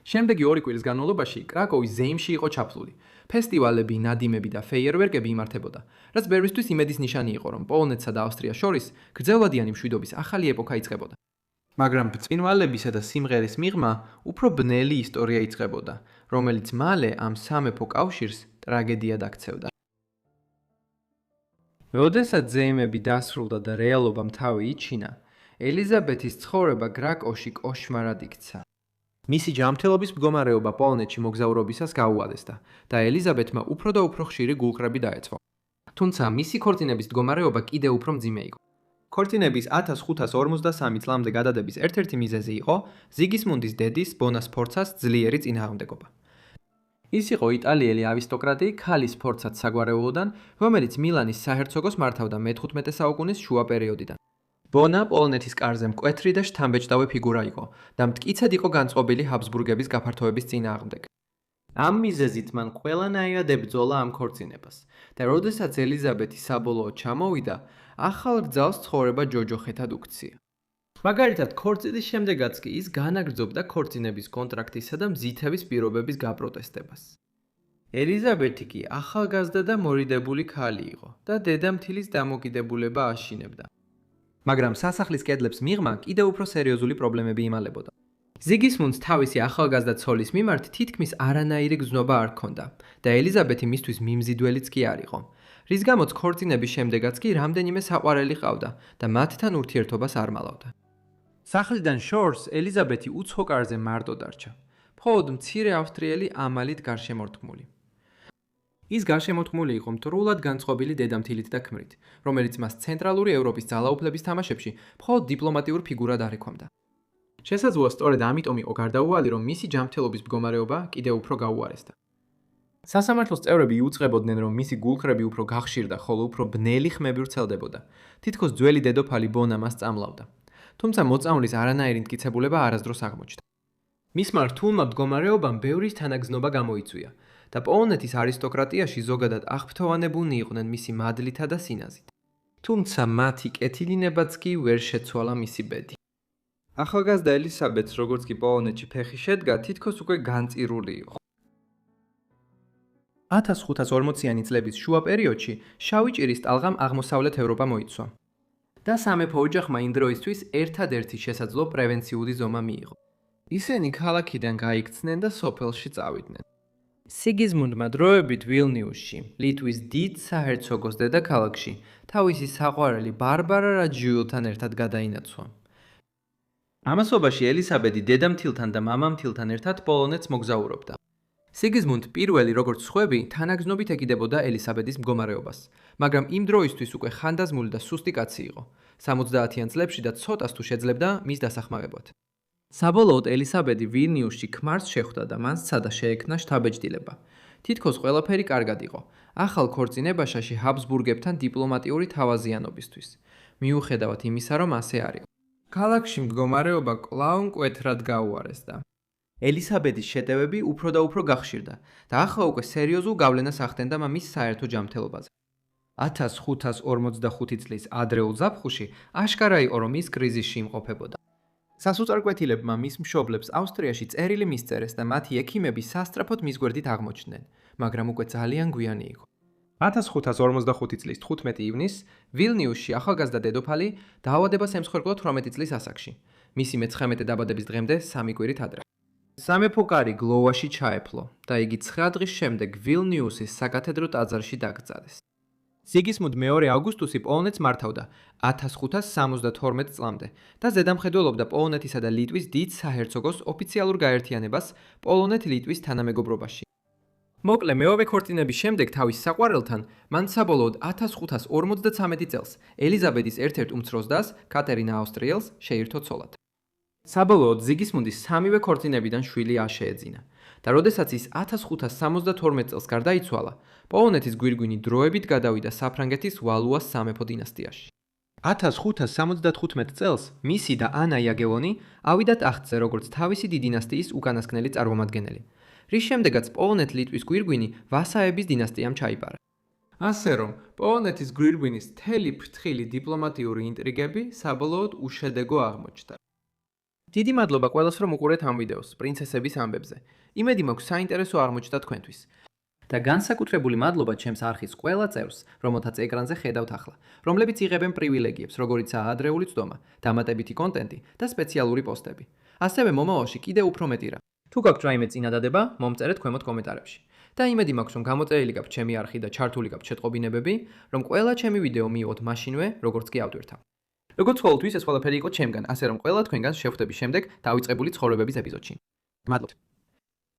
შემდეგი 2 კვირის განმავლობაში კრაკოვის ზეიმში იყო ჩაფლული. ფესტივალები, ნადიმები და ფეიერვერკები იმართებოდა, რაც ბევრისთვის იმედის ნიშანი იყო, რომ პოლონეთსა და ავსტრიას შორის გრძელვადიანი მშვიდობის ახალი ეპოქა იწყებოდა. მაგრამ ბრწყინვალებისა და სიმღერის მიღმა უფრო ბნელი ისტორია იწყებოდა, რომელიც მალე ამ სამეფო კავშირს ტრაგედიად აქცევდა. როდესაც ზეიმები დასრულდა და რეალობამ თავი იჩინა, ელიზაბეთის ცხოვრება კრაკოვში კოშმარად იქცა. მისი ჯანმრთელობის მდგომარეობა პოლონეთში მოგზაურობისას გაუადესდა და ელიზაბეთმა უფრო და უფრო ხშირი გულყრები დაეწყო. თუმცა მისი ქორწინების მდგომარეობა კიდევ უფრო მძიმე იყო. ქორწინების 1553 წლამდე გადადების ერთ-ერთი მიზეზი იყო ზიგისმუნდის დედის ბონა სფორცას ძლიერი წინააღმდეგობა. ის იყო იტალიელი არისტოკრატი ქალი სფორცაც საგვარეულოდან, რომელიც მილანის საჰერცოგოს მართავდა მე-15 საუკუნის შუა პერიოდიდან. ბონა პოლონეთის კარზე მკვეთრი და შთამბეჭდავი ფიგურა იყო და მტკიცედ იყო განწყობილი ჰაბსბურგების გაფართოების წინააღმდეგ. ამ მიზეზით მან ყველანაირად ებრძოლა ამ ქორწინებას და როდესაც ელიზაბეთი საბოლოოდ ჩამოვიდა, ახალ რძალს ცხოვრება ჯოჯოხეთად უქცია. მაგალითად, ქორწილის შემდეგაც კი ის განაგრძობდა ქორწინების კონტრაქტისა და მზითების პირობების გაპროტესტებას. ელიზაბეთი კი ახალგაზრდა და მორიდებული ქალი იყო და დედამთილის დამოკიდებულება აშინებდა. მაგრამ სასახლის კედლებს მიღმა კიდევ უფრო სერიოზული პრობლემები იმალებოდა. ზიგისმუნდს თავისი ახალგაზრდა ცოლის მიმართ თითქმის არანაირი გზნობა არ ჰქონდა და ელიზაბეთი მისთვის მიმზიდველიც კი არ იყო, რის გამოც ქორწინების შემდეგაც კი რამდენიმე საყვარელი ყავდა და მათთან ურთიერთობას არ მალავდა. სახლიდან შორს ელიზაბეთი უცხო კარზე მარტო დარჩა, მხოლოდ მცირე ავსტრიელი ამალით გარშემორტყმული. ის გარშემორტყმული იყო მტრულად განწყობილი დედამთილით და ქმრით, რომელიც მას ცენტრალური ევროპის ძალაუფლების თამაშებში მხოლოდ დიპლომატიურ ფიგურად არ ექვამდა. შესაძლოა სწორედ ამიტომ იყო გარდაუვალი, რომ მისი ჯანმრთელობის მდგომარეობა კიდევ უფრო გაუარესდა. სასამართლოს წევრები იუწყებოდნენ, რომ მისი გულხრები უფრო გახშირდა, ხოლო უფრო ბნელი ხმები ვრცელდებოდა. თითქოს ძველი დედოფალი ბონა მას წამლავდა. თუმცა მოწამვლის არანაირი მტკიცებულება არასდროს აღმოჩნდა. მისმა რთულმა მდგომარეობამ ბევრი თანაგზნობა გამოიწვია და პოლონეთის არისტოკრატიაში ზოგადად აღფრთოვანებულნი იყვნენ მისი მადლითა და სინაზით. თუმცა მათი კეთილინებაც კი ვერ შეცვალა მისი ბედი. ახალგაზრდა ელისაბედს, როგორც კი პოლონეთში ფეხი შედგა, თითქოს უკვე განწირული იყო. 1540-იანი წლების შუა პერიოდში შავი ჭირის ტალღამ აღმოსავლეთ ევროპა მოიცვა და სამეფო ოჯახმა იმ დროისთვის ერთადერთი შესაძლო პრევენციული ზომა მიიღო. ისინი ქალაქიდან გაიქცნენ და სოფელში წავიდნენ. სიგიზმუნდმა დროებით ვილნიუსში, ლიტვის დიდ საჰერცოგოს დედაქალაქში, თავისი საყვარელი ბარბარა რაჯიულთან ერთად გადაინაცვლა. ამასობაში ელისაბედი დედამთილთან და მამამთილთან ერთად პოლონეთს მოგზაურობდა. სიგიზმუნდ პირველი, როგორც სხვები, თანაგზნობით ეკიდებოდა ელისაბედის მდგომარეობას, მაგრამ იმ დროისთვის უკვე ხანდაზმული და სუსტი კაცი იყო. 70-იან წლებში და ცოტას თუ შეძლებდა მის დასახმარებლად. საბოლოოდ ელისაბედი ვილნიუსში ქმარს შეხვდა და მან სცადა შეექმნა შთაბეჭდილება. თითქოს ყველაფერი კარგად იყო, ახალ ქორწინებაში ჰაბსბურგებთან დიპლომატიური თავაზიანობისთვის. მიუხედავად იმისა, რომ ასე არ იყო. ქალაქში მდგომარეობა კვლავ მკვეთრად გაუარესდა. ელისაბედის შეტევები უფრო და უფრო გახშირდა და ახლა უკვე სერიოზულ გავლენას ახდენდა მის საერთო ჯანმრთელობაზე. 1545 წლის ადრეულ ზაფხულში აშკარა იყო, რომ ის კრიზისში იმყოფებოდა. სასუწარკვეთილებმა მის მშობლებს ავსტრიაში წერილი მისწერეს და მათი ექიმები სასწრაფოდ მის გვერდით აღმოჩნდნენ, მაგრამ უკვე ძალიან გვიანი იყო. 1545 წლის 15 ივნისს ვილნიუსში ახალგაზრდა დედოფალი დაავადებას ემსხვერპლა 18 წლის ასაკში. მისი მე-19 დაბადების დღემდე 3 კვირით ადრე. სამეფო კარი გლოვაში ჩაეფლო და იგი 9 დღის შემდეგ ვილნიუსის საკათედრო ტაძარში დაკრძალეს. სიგისმუნდ მეორე აგვისტუსი პოლონეთს მართავდა 1572 წლამდე და ზედამხედველობდა პოლონეთისა და ლიტვის დიდ საჰერცოგოს ოფიციალურ გაერთიანებას პოლონეთ-ლიტვის თანამეგობრობაში. მოკლე მეორე ქორწინების შემდეგ თავის საყვარელთან მან საბოლოოდ 1553 წელს ელიზაბეთის ერთ-ერთ უმცროს დას, კატერინა ავსტრიელს, შეირთო ცოლად. საბოლოოდ ზიგისმუნდის სამივე ქორწინებიდან შვილი არ შეეძინა და როდესაც ის 1572 წელს გარდაიცვალა, პოლონეთის გვირგვინი დროებით გადავიდა საფრანგეთის ვალუას სამეფო დინასტიაში. 1575 წელს მისი და ანა იაგელონი ავიდა ტახტზე როგორც თავისი დინასტიის უკანასკნელი წარმომადგენელი, რის შემდეგაც პოლონეთ-ლიტვის გვირგვინი ვასაების დინასტიამ ჩაიბარა. ასე რომ, პოლონეთის გვირგვინის მთელი ფრთხილი დიპლომატიური ინტრიგები საბოლოოდ უშედეგო აღმოჩნდა. დიდი მადლობა ყველას, რომ უყურეთ ამ ვიდეოს პრინცესების ამბებზე. იმედი მაქვს საინტერესო აღმოჩნდა თქვენთვის. და განსაკუთრებული მადლობა ჩემს არხის ყველა წევრს, რომელთაც ეკრანზე ხედავთ ახლა, რომლებიც იღებენ პრივილეგიებს, როგორიცაა ადრეული წვდომა, დამატებითი კონტენტი და სპეციალური პოსტები. ასევე მომავალში კიდევ უფრო მეტი რა. თუ გაქვთ რაიმე წინადადება, მომწერეთ ქვემოთ კომენტარებში. და იმედი მაქვს, რომ გამოწერილი გაქვთ ჩემი არხი და ჩართული გაქვთ შეტყობინებები, რომ ყველა ჩემი ვიდეო მიიღოთ მაშინვე, როგორც კი ავტვირთავ. როგორც ყოველთვის ეს ყველაფერი იყო ჩემგან, ასე რომ ყველა თქვენგანს შევხვდები შემდეგ დავიწყებული ცხოვრებების ეპიზოდში. მადლობთ.